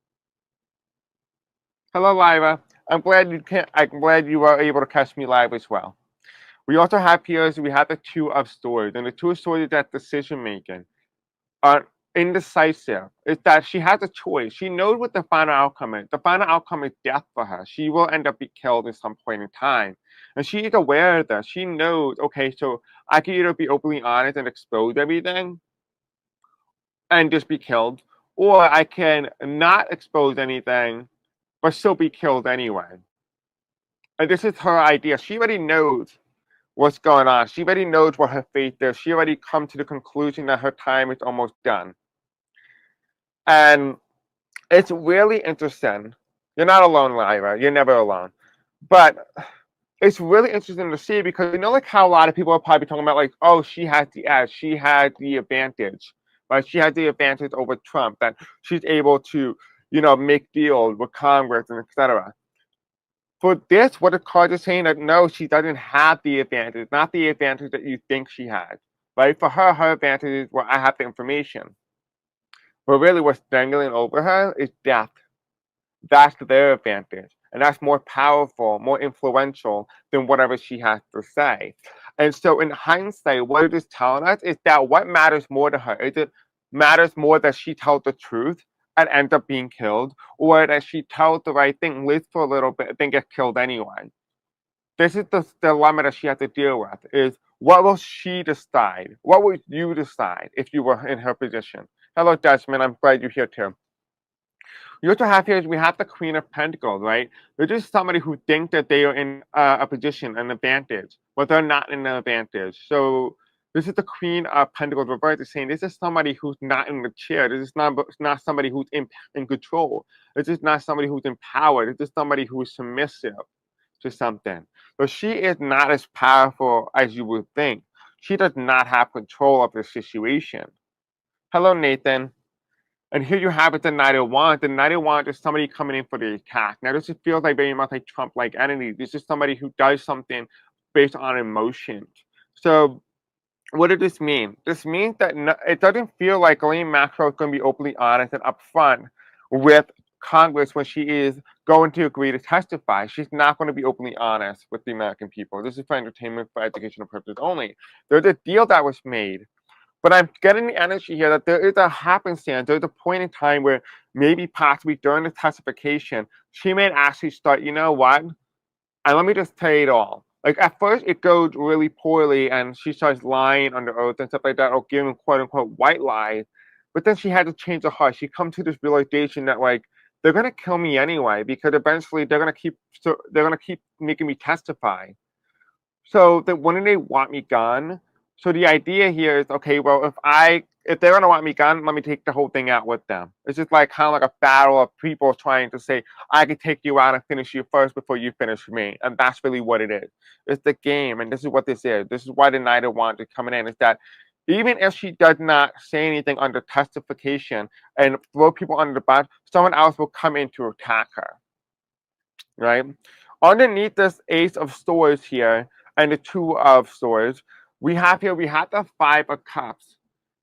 Hello, Lyra. I'm glad you were able to catch me live as well. We also have here, we have the Two of Swords, and the Two of Swords is that decision making. Indecisive is that she has a choice. She knows what the final outcome is. The final outcome is death for her. She will end up being killed at some point in time. And she is aware of that. She knows, okay, so I can either be openly honest and expose everything and just be killed, or I can not expose anything, but still be killed anyway. And this is her idea. She already knows what's going on. She already knows what her fate is. She already come to the conclusion that her time is almost done. And it's really interesting. You're not alone, Lyra. You're never alone. But it's really interesting to see because like how a lot of people are probably talking about, like, oh, she has the edge. She had the advantage. Right? She had the advantage over Trump, that she's able to, make deals with Congress and etc. For this, what the card is saying, that no, she doesn't have the advantage, not the advantage that you think she had. Right? For her, her advantage is, well, I have the information. But really, what's dangling over her is death. That's their advantage. And that's more powerful, more influential than whatever she has to say. And so in hindsight, what it is telling us is that what matters more to her? Is it matters more that she tells the truth and ends up being killed, or that she tells the right thing, lives for a little bit, then gets killed anyway? This is the dilemma that she has to deal with, is what will she decide? What would you decide if you were in her position? Hello, Desmond. I'm glad you're here too. You also have here, we have the Queen of Pentacles, right? This is somebody who thinks that they are in a position, an advantage, but they're not in an advantage. So this is the Queen of Pentacles reversed, is saying this is somebody who's not in the chair. This is not somebody who's in control. This is not somebody who's empowered. This is somebody who's submissive to something. So she is not as powerful as you would think. She does not have control of the situation. Hello, Nathan. And here you have it, the Knight of Wands. The Knight of Wands is somebody coming in for the attack. Now, this feels like very much like Trump-like entity. This is somebody who does something based on emotions. So what does this mean? This means that it doesn't feel like Ghislaine Maxwell is going to be openly honest and upfront with Congress when she is going to agree to testify. She's not going to be openly honest with the American people. This is for entertainment, for educational purposes only. There's a deal that was made. But I'm getting the energy here that there is a happenstance. There's a point in time where maybe possibly during the testification, she may actually start, you know what? And let me just tell you it all. Like, at first, it goes really poorly, and she starts lying under oath and stuff like that, or giving quote-unquote white lies. But then she had to change her heart. She comes to this realization that, like, they're going to kill me anyway, because eventually they're going to keep making me testify. So that when they want me gone, so the idea here is, okay, well, if they're gonna want me gone, let me take the whole thing out with them. It's just like kind of like a battle of people trying to say, I can take you out and finish you first before you finish me. And that's really what it is. It's the game, and this is what this is. This is why the Knight of Wands is coming in, is that even if she does not say anything under testification and throw people under the bus, someone else will come in to attack her. Right? Underneath this Ace of Swords here and the Two of Swords, we have the Five of Cups,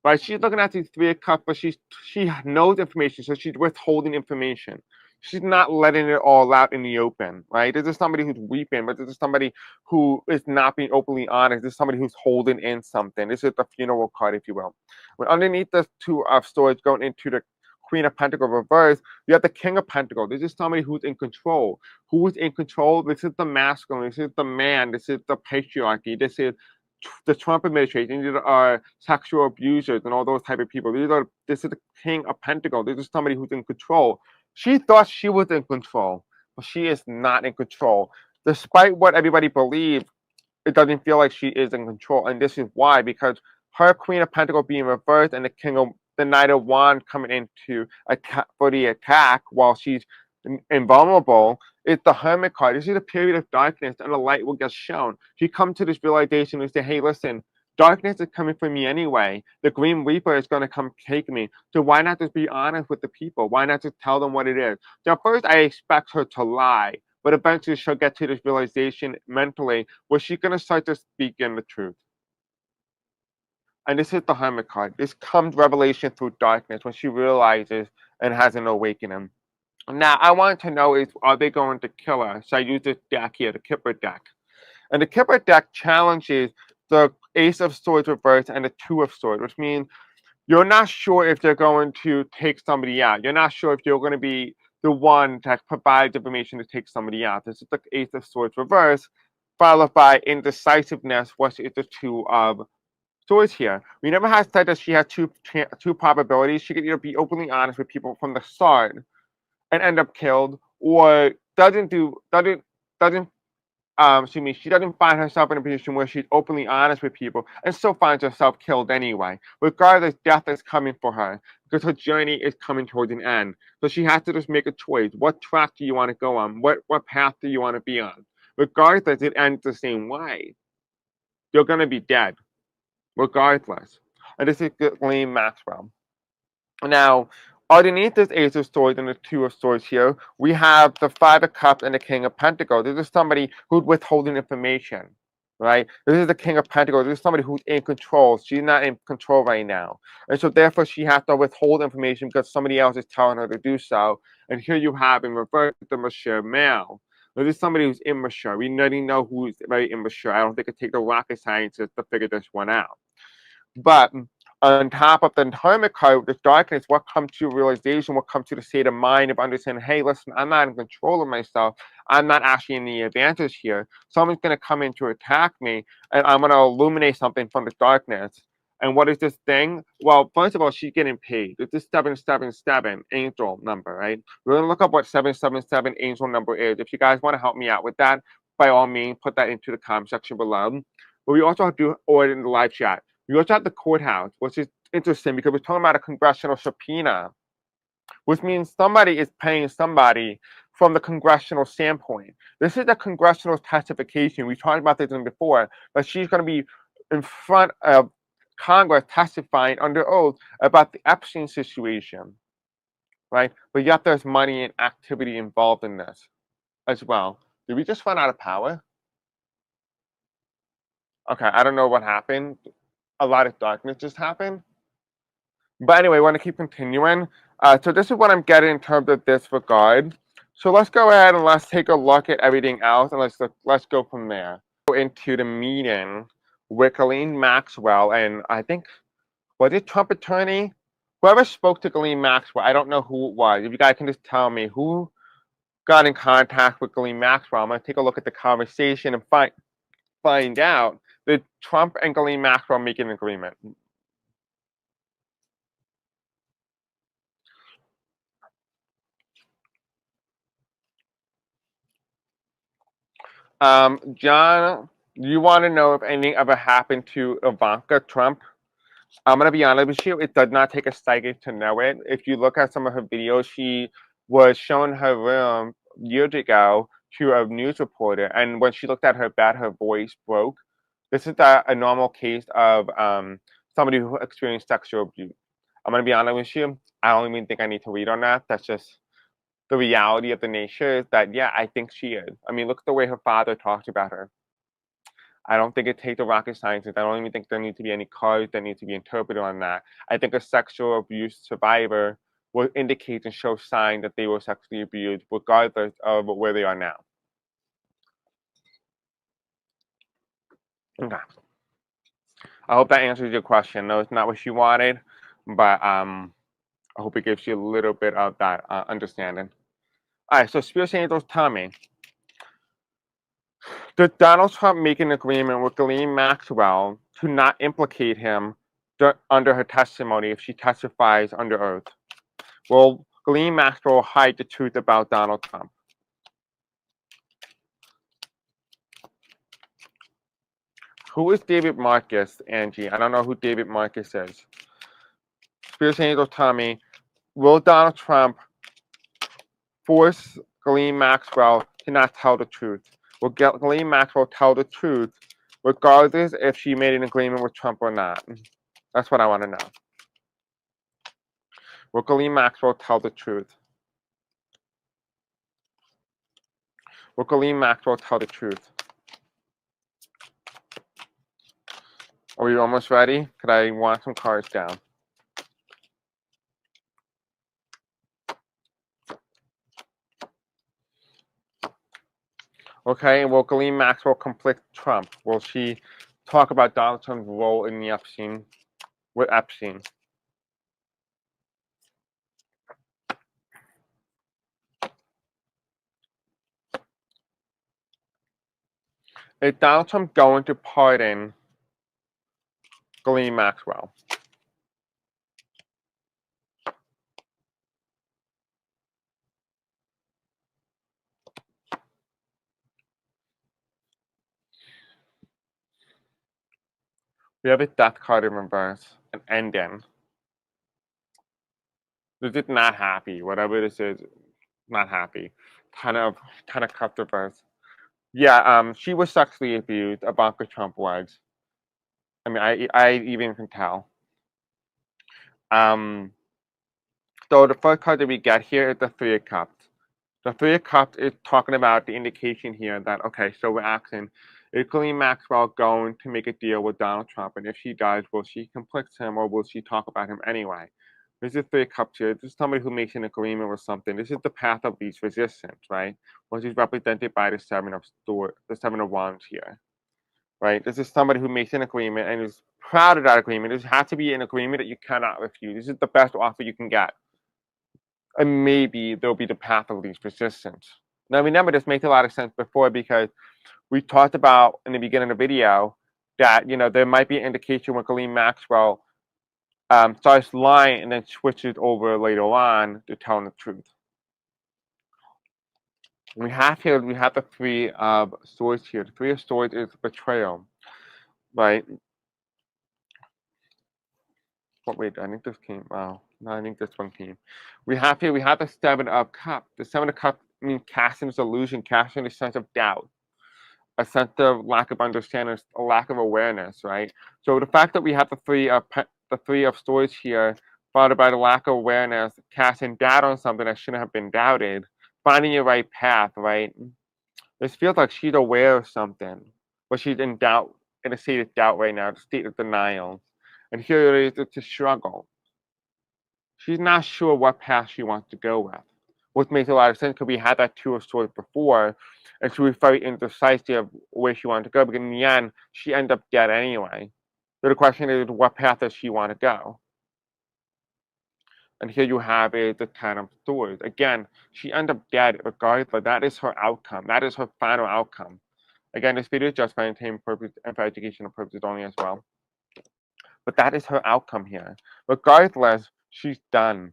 right? She's looking at these Three of Cups, but she knows information, so she's withholding information. She's not letting it all out in the open, right? This is somebody who's weeping, but this is somebody who is not being openly honest. This is somebody who's holding in something. This is the funeral card, if you will. But underneath the Two of Swords, going into the Queen of Pentacles reverse, you have the King of Pentacles. This is somebody who's in control. Who is in control? This is the masculine. This is the man. This is the patriarchy. This is the Trump administration. These are sexual abusers and all those type of people. This is the King of Pentacles. This is somebody who's in control. She thought she was in control, but she is not in control. Despite what everybody believes, it doesn't feel like she is in control. And this is why, because her Queen of Pentacles being reversed and the Knight of Wands coming into for the attack while she's invulnerable, it's the Hermit card. This is a period of darkness, and the light will get shown. She comes to this realization and say, hey, listen, Darkness is coming for me anyway. The Green Reaper is going to come take me. So why not just be honest with the people? Why not just tell them what it is? Now, first, I expect her to lie, but eventually she'll get to this realization mentally where she's going to start to speak in the truth. And this is the Hermit card. This comes revelation through darkness when she realizes and has an awakening. Now, I want to know is, are they going to kill her? So I use this deck here, the Kipper deck. And the Kipper deck challenges the Ace of Swords reversed and the Two of Swords, which means you're not sure if they're going to take somebody out. You're not sure if you're going to be the one that provides information to take somebody out. This is the Ace of Swords reversed, followed by indecisiveness, which is the Two of Swords here. We never have said that she has two probabilities. She could either be openly honest with people from the start and end up killed, or she doesn't find herself in a position where she's openly honest with people and still finds herself killed anyway. Regardless, death is coming for her because her journey is coming towards an end. So she has to just make a choice. What track do you want to go on? What path do you want to be on? Regardless, it ends the same way. You're going to be dead, regardless. And this is Ghislaine Maxwell. Now, underneath this Ace of Swords and the Two of Swords here, we have the Five of Cups and the King of Pentacles. This is somebody who's withholding information, right? This is the King of Pentacles. This is somebody who's in control. She's not in control right now. And so therefore she has to withhold information because somebody else is telling her to do so. And here you have in reverse the mature male. This is somebody who's immature. We already know who's very immature. I don't think it takes a rocket scientist to figure this one out. But on top of the Hermit card, with darkness, what comes to realization, what comes to the state of mind of understanding, hey, listen, I'm not in control of myself. I'm not actually in the advantage here. Someone's going to come in to attack me, and I'm going to illuminate something from the darkness. And what is this thing? Well, first of all, she's getting paid. It's this 777 angel number, right? We're going to look up what 777 angel number is. If you guys want to help me out with that, by all means, put that into the comment section below. But we also have to do it in the live chat. We also have the courthouse, which is interesting because we're talking about a congressional subpoena, which means somebody is paying somebody from the congressional standpoint. This is a congressional testification. We talked about this before, but she's going to be in front of Congress testifying under oath about the Epstein situation, right? But yet there's money and activity involved in this as well. Did we just run out of power? Okay, I don't know what happened. A lot of darkness just happened. But anyway, I want to keep continuing. So this is what I'm getting in terms of this regard. So let's go ahead and let's take a look at everything else, and let's go from there. Go into the meeting with Ghislaine Maxwell, and I think, was it Trump attorney? Whoever spoke to Ghislaine Maxwell, I don't know who it was. If you guys can just tell me who got in contact with Ghislaine Maxwell, I'm going to take a look at the conversation and find out that Trump and Ghislaine Maxwell make an agreement. John, you want to know if anything ever happened to Ivanka Trump? I'm going to be honest with you, it does not take a psychic to know it. If you look at some of her videos, she was showing her room years ago to a news reporter, and when she looked at her bed, her voice broke. This is a normal case of somebody who experienced sexual abuse. I'm going to be honest with you, I don't even think I need to read on that. That's just the reality of the nature is that, yeah, I think she is. I mean, look at the way her father talked about her. I don't think it takes a rocket scientist. I don't even think there need to be any cards that need to be interpreted on that. I think a sexual abuse survivor will indicate and show signs that they were sexually abused, regardless of where they are now. Okay. I hope that answers your question. No, it's not what you wanted, but I hope it gives you a little bit of that understanding. All right, so Spirit Angels tell me, did Donald Trump make an agreement with Ghislaine Maxwell to not implicate him under her testimony if she testifies under oath? Will Ghislaine Maxwell hide the truth about Donald Trump? Who is David Marcus, Angie? I don't know who David Marcus is. Spirit Angels tell me, will Donald Trump force Ghislaine Maxwell to not tell the truth? Will Ghislaine Maxwell tell the truth regardless if she made an agreement with Trump or not. That's what I want to know. Will Ghislaine Maxwell tell the truth? Will Ghislaine Maxwell tell the truth? Are we almost ready? Could I want some cards down? Okay, and will Ghislaine Maxwell conflict Trump? Will she talk about Donald Trump's role in the Epstein, with Epstein? Is Donald Trump going to pardon Ghislaine Maxwell? We have a death card in reverse, an ending. This is not happy. Whatever this is, not happy. Kind of cut reverse. Yeah, she was sexually abused. Ivanka Trump was. I mean, I even can tell. So the first card that we get here is the Three of Cups. The Three of Cups is talking about the indication here that, okay, so we're asking, is Ghislaine Maxwell going to make a deal with Donald Trump? And if she does, will she conflict him or will she talk about him anyway? This is Three of Cups here. This is somebody who makes an agreement with something. This is the path of least resistance, right? Which is represented by the Seven of Wands here, right? This is somebody who makes an agreement and is proud of that agreement. This has to be an agreement that you cannot refuse. This is the best offer you can get. And maybe there'll be the path of least resistance. Now remember, this makes a lot of sense before because we talked about in the beginning of the video that, you know, there might be an indication when Ghislaine Maxwell starts lying and then switches over later on to telling the truth. We have the Three of Swords here. The Three of Swords is betrayal, right? But wait, I think this came. Oh, no, I think this one came. We have the Seven of Cups. The Seven of Cups means casting this illusion, casting a sense of doubt, a sense of lack of understanding, a lack of awareness, right? So the fact that we have the Three of Swords here, followed by the lack of awareness, casting doubt on something that shouldn't have been doubted, finding your right path, right? This feels like she's aware of something, but she's in doubt, in a state of doubt right now, a state of denial. And here it is, it's a struggle. She's not sure what path she wants to go with, which makes a lot of sense because we had that Two of Swords before, and she was very indecisive where she wanted to go, but in the end, she ended up dead anyway. So the question is, what path does she want to go? And here you have is the Ten of Swords. Again, she ended up dead regardless. That is her outcome. That is her final outcome. Again, this video is just for entertainment purposes and for educational purposes only as well. But that is her outcome here. Regardless, she's done.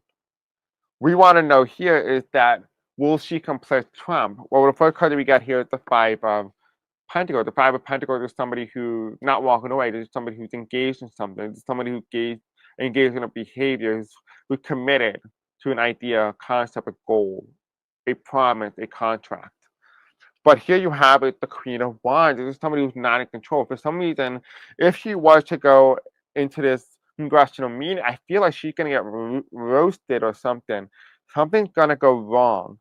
We want to know here is that, will she conflict Trump? Well, the first card that we got here is the Five of Pentacles. The Five of Pentacles is somebody who's not walking away. This is somebody who's engaged in something. This is somebody who's engaged in a behavior, who's committed to an idea, a concept, a goal, a promise, a contract. But here you have it, the Queen of Wands. This is somebody who's not in control. For some reason, if she was to go into this congressional meeting, I feel like she's going to get roasted or something. Something's going to go wrong.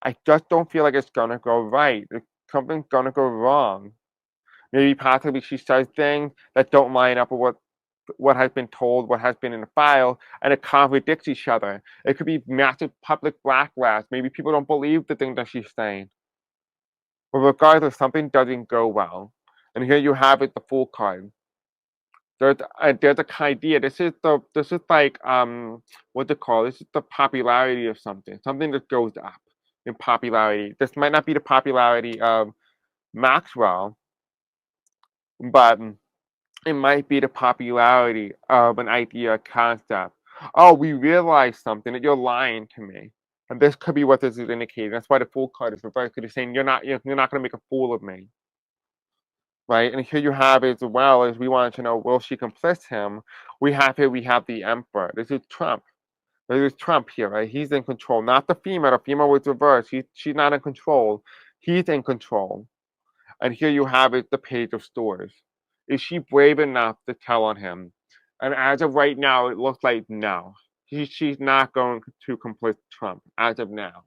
I just don't feel like it's going to go right. Something's going to go wrong. Maybe possibly she says things that don't line up with what has been told, what has been in the file, and it contradicts each other. It could be massive public backlash. Maybe people don't believe the thing that she's saying. But regardless, something doesn't go well. And here you have it, the Fool card. There's a idea. This is like what they call. This is the popularity of something. Something that goes up in popularity. This might not be the popularity of Maxwell, but it might be the popularity of an idea, a concept. Oh, we realize something, that you're lying to me. And this could be what this is indicating. That's why the Fool card is reversed. It's saying you're not going to make a fool of me. Right? And here you have as well, as we wanted to know, will she conflict him? We have the Emperor. This is Trump. This is Trump here, right? He's in control. Not the female. The female was reversed. She's not in control. He's in control. And here you have it, the Page of Swords. Is she brave enough to tell on him? And as of right now, it looks like no. She's not going to complete Trump as of now.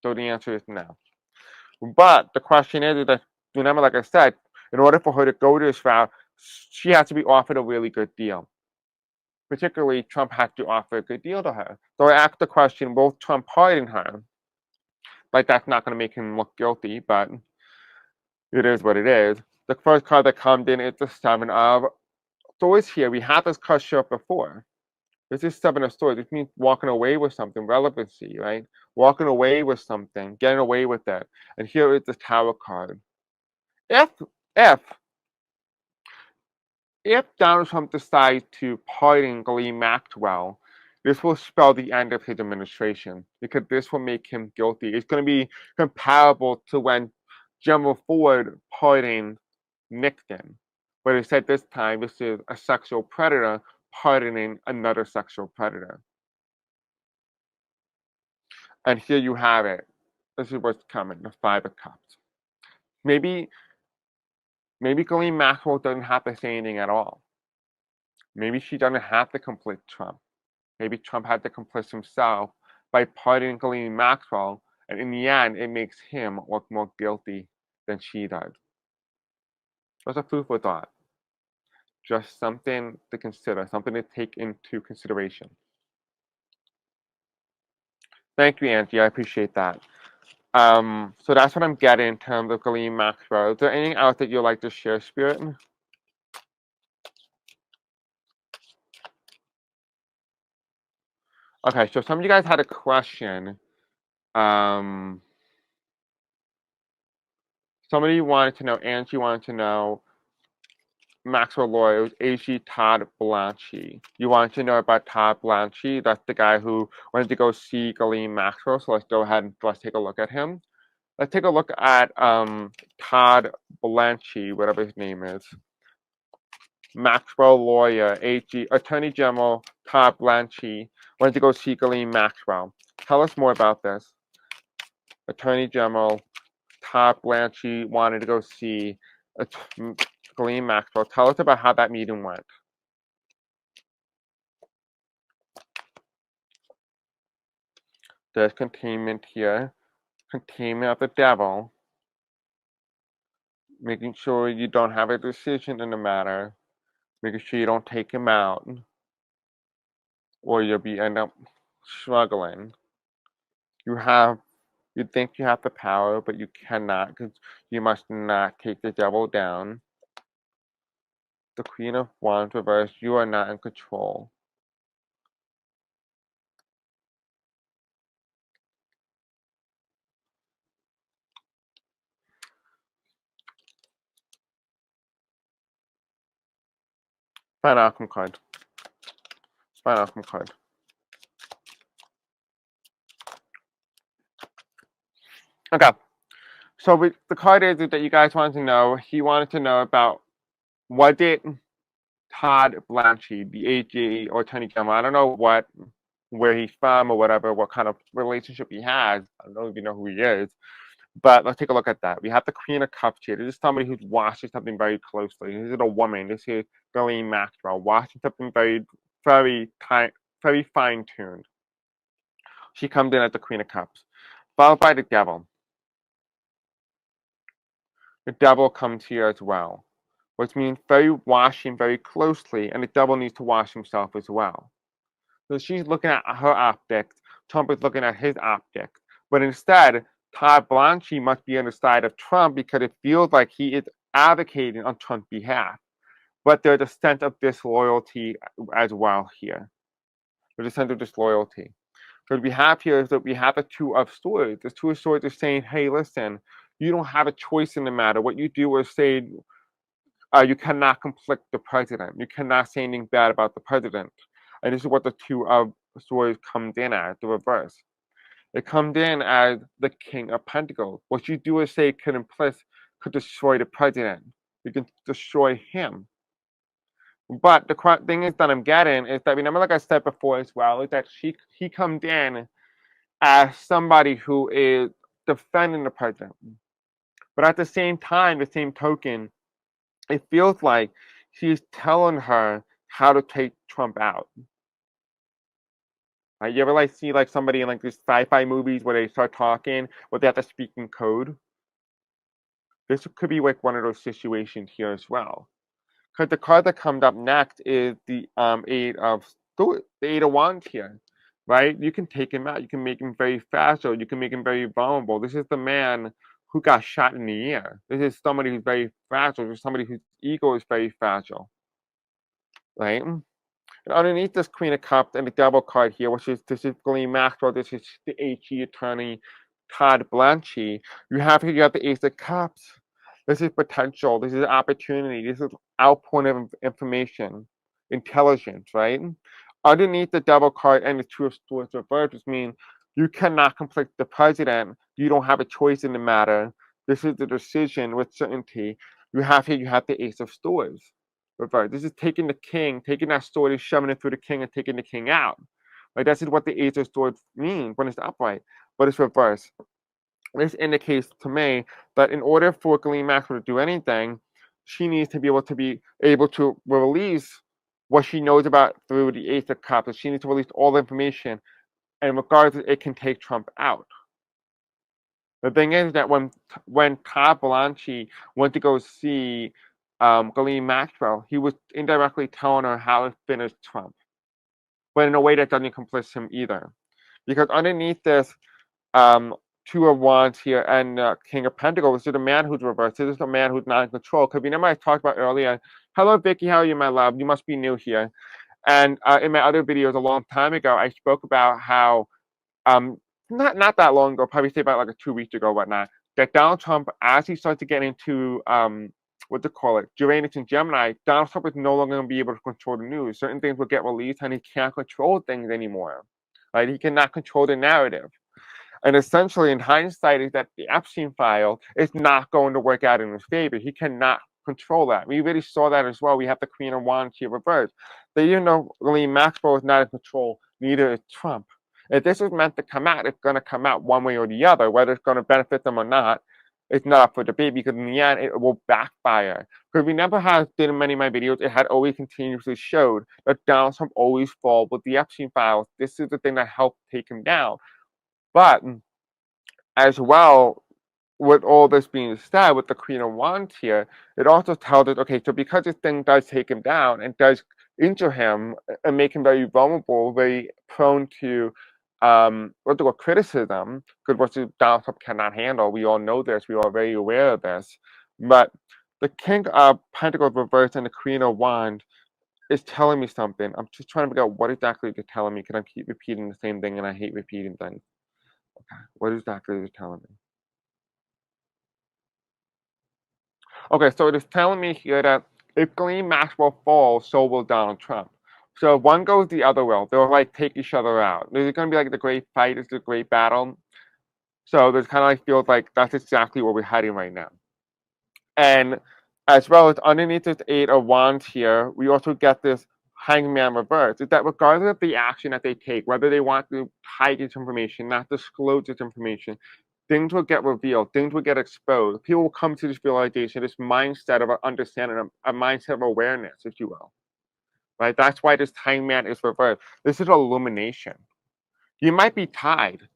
So the answer is no. But the question is that, remember, like I said, in order for her to go to this route, she has to be offered a really good deal. Particularly, Trump had to offer a good deal to her. So I asked the question, will Trump pardon her? Like, that's not going to make him look guilty, but it is what it is. The first card that comes in is the Seven of Swords here. We had this card show up before. This is Seven of Swords, which means walking away with something, relevancy, right? Walking away with something, getting away with it. And here is the Tower card. If if If Donald Trump decides to pardon Ghislaine Maxwell, this will spell the end of his administration because this will make him guilty. It's going to be comparable to when General Ford pardoned Nixon, but instead this time this is a sexual predator pardoning another sexual predator. And here you have it. This is what's coming, the Five of Cups. Maybe Ghislaine Maxwell doesn't have to say anything at all. Maybe she doesn't have to complete Trump. Maybe Trump had to complete himself by pardoning Ghislaine Maxwell, and in the end, it makes him look more guilty than she does. That's a food for thought. Just something to consider, something to take into consideration. Thank you, Angie. I appreciate that. So that's what I'm getting in terms of Ghislaine Maxwell. Is there anything else that you'd like to share, Spirit? Okay, so some of you guys had a question. Somebody wanted to know, Angie wanted to know, Maxwell lawyer, it was A.G. Todd Blanchie. You wanted to know about Todd Blanchie? That's the guy who wanted to go see Ghislaine Maxwell, so let's go ahead and let's take a look at him. Let's take a look at Todd Blanchie, whatever his name is. Maxwell lawyer, AG, Attorney General Todd Blanchie wanted to go see Ghislaine Maxwell. Tell us more about this. Attorney General Todd Blanchie wanted to go see Ghislaine Maxwell. Tell us about how that meeting went. There's containment here. Containment of the devil. Making sure you don't have a decision in the matter. Making sure you don't take him out. Or you'll end up struggling. You think you have the power, but you cannot because you must not take the devil down. The Queen of Wands reversed. You are not in control. Final outcome card. Final outcome card. Okay. So the card is that you guys wanted to know. He wanted to know about what did Todd Blanchie, the AG or Attorney General, I don't know where he's from or whatever, what kind of relationship he has. I don't even know who he is. But let's take a look at that. We have the Queen of Cups here. This is somebody who's watching something very closely. This is a woman. This is Ghislaine Maxwell, watching something very, very fine-tuned. She comes in as the Queen of Cups, followed by the Devil. The Devil comes here as well, which means watching very closely, and the Devil needs to wash himself as well. So she's looking at her optics. Trump is looking at his optics. But instead, Todd Blanchie must be on the side of Trump because it feels like he is advocating on Trump's behalf. But there's a sense of disloyalty as well here. There's a sense of disloyalty. So what we have here is that we have the Two of Swords. The Two of Swords is saying, hey, listen, you don't have a choice in the matter. What you do is say you cannot conflict the president. You cannot say anything bad about the president. And this is what the Two of Swords comes in as, the reverse. It comes in as the King of Pentacles. What you do is say could destroy the president. You can destroy him. But the thing is that I'm getting is that, remember, like I said before as well, is that he comes in as somebody who is defending the president. But at the same time, the same token, it feels like she's telling her how to take Trump out. You ever like see like somebody in like these sci-fi movies where they start talking, but they have to speak in code? This could be like one of those situations here as well. Because the card that comes up next is the the Eight of Wands here, right? You can take him out. You can make him very fragile. You can make him very vulnerable. This is the man who got shot in the ear. This is somebody who's very fragile. This is somebody whose ego is very fragile, right? And underneath this Queen of Cups and the Devil card here, which is this is Ghislaine Maxwell, this is the HE attorney Todd Blanchie. You have the Ace of Cups. This is potential. This is opportunity. This is outpouring of information, intelligence, right? Underneath the Devil card and the Two of Swords reversed, which means you cannot conflict the president. You don't have a choice in the matter. This is the decision with certainty. You have the Ace of Swords reversed. This is taking the king, taking that sword and shoving it through the king and taking the king out. Like this is what the Ace of Swords means when it's upright, but it's reversed. This indicates to me that in order for Ghislaine Maxwell to do anything, she needs to be able to release what she knows about through the Ace of Cups. She needs to release all the information, and regardless, it can take Trump out. The thing is that when Todd Blanchie went to go see Ghislaine Maxwell, he was indirectly telling her how to finish Trump, but in a way that doesn't complicit him either, because underneath this Two of Wands here and King of Pentacles. This is a man who's reversed. This is a man who's not in control. Because remember I talked about earlier, hello Vicky, how are you, my love? You must be new here. And in my other videos a long time ago, I spoke about how, not that long ago, probably say about like 2 weeks ago, whatnot, that Donald Trump, as he starts to get into, Uranus and Gemini, Donald Trump is no longer going to be able to control the news. Certain things will get released and he can't control things anymore. Right? He cannot control the narrative. And essentially, in hindsight, is that the Epstein file is not going to work out in his favor. He cannot control that. We really saw that as well. We have the Queen of Wands here reversed. That even though Ghislaine Maxwell is not in control, neither is Trump. If this is meant to come out, it's going to come out one way or the other. Whether it's going to benefit them or not, it's not up for debate because in the end, it will backfire. Because remember how I did in many of my videos, it had always continuously showed that Donald Trump always falls with the Epstein files. This is the thing that helped take him down. But as well, with all this being said, with the Queen of Wands here, it also tells us, okay, so because this thing does take him down and does injure him and make him very vulnerable, very prone to criticism, because what Donald Trump cannot handle. We all know this. We are very aware of this. But the King of Pentacles reversed and the Queen of Wands is telling me something. I'm just trying to figure out what exactly they're telling me because I keep repeating the same thing and I hate repeating things. Okay, what exactly is it telling me? Okay, so it is telling me here that if Ghislaine Maxwell falls, so will Donald Trump. So if one goes the other way, they'll like take each other out. There's going to be like the great fight, it's the great battle. So there's kind of like feels like that's exactly where we're heading right now. And as well as underneath this Eight of Wands here, we also get this Hangman reverse. Is that regardless of the action that they take, whether they want to hide this information, not disclose this information, things will get revealed, things will get exposed. People will come to this realization, this mindset of understanding, a mindset of awareness, if you will. Right? That's why this Hangman is reversed. This is illumination. You might be tied.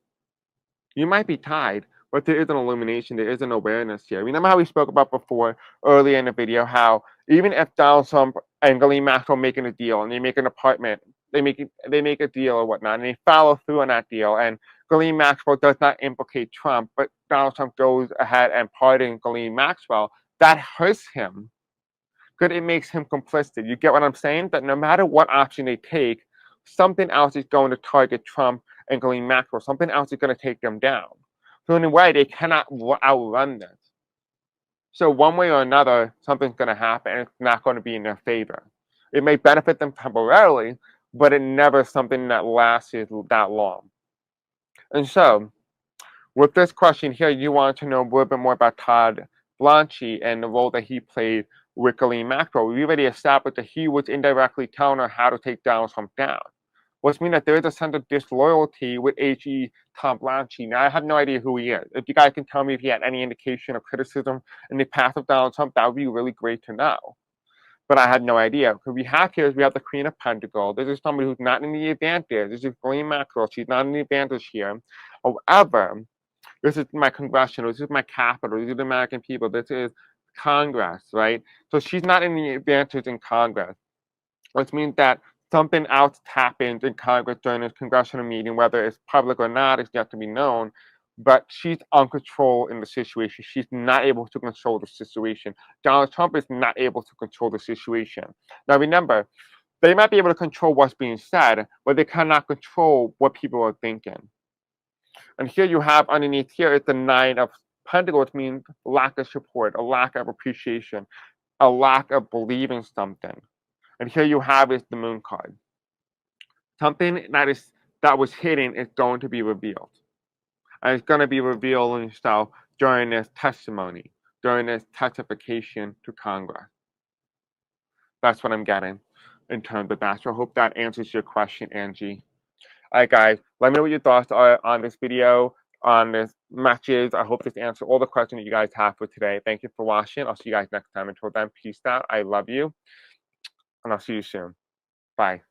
You might be tied, but there is an illumination, there is an awareness here. Remember how we spoke about before, earlier in the video, how even if Donald Trump and Ghislaine Maxwell making a deal and they make an apartment, they make a deal or whatnot, and they follow through on that deal, and Ghislaine Maxwell does not implicate Trump, but Donald Trump goes ahead and pardons Ghislaine Maxwell, that hurts him because it makes him complicit. You get what I'm saying? That no matter what option they take, something else is going to target Trump and Ghislaine Maxwell. Something else is going to take them down. So in a way, they cannot outrun this. So one way or another, something's going to happen, and it's not going to be in their favor. It may benefit them temporarily, but it never is something that lasts that long. And so, with this question here, you want to know a little bit more about Todd Blanchie and the role that he played with Ghislaine Maxwell. We already established that he was indirectly telling her how to take Donald Trump down. which means that there is a sense of disloyalty with H.E. Tom Blanchie. Now, I have no idea who he is. If you guys can tell me if he had any indication of criticism in the past of Donald Trump, that would be really great to know. But I had no idea. What we have here is we have the Queen of Pentacles. This is somebody who's not in the advantage. This is Ghislaine Maxwell. She's not in the advantage here. However, this is my congressional. This is my capital. These are the American people. This is Congress, right? So she's not in the advantage in Congress, which means that something else happens in Congress during this congressional meeting, whether it's public or not, is yet to be known. But she's on control in the situation. She's not able to control the situation. Donald Trump is not able to control the situation. Now, remember, they might be able to control what's being said, but they cannot control what people are thinking. And here you have underneath here is the Nine of Pentacles, which means lack of support, a lack of appreciation, a lack of believing something. And here you have is the Moon card. Something that was hidden is going to be revealed. And it's going to be revealed in itself during this testimony, during this testification to Congress. That's what I'm getting in terms of that. So I hope that answers your question, Angie. All right, guys, let me know what your thoughts are on this video, on this matches. I hope this answered all the questions that you guys have for today. Thank you for watching. I'll see you guys next time. Until then, peace out. I love you. And I'll see you soon. Bye.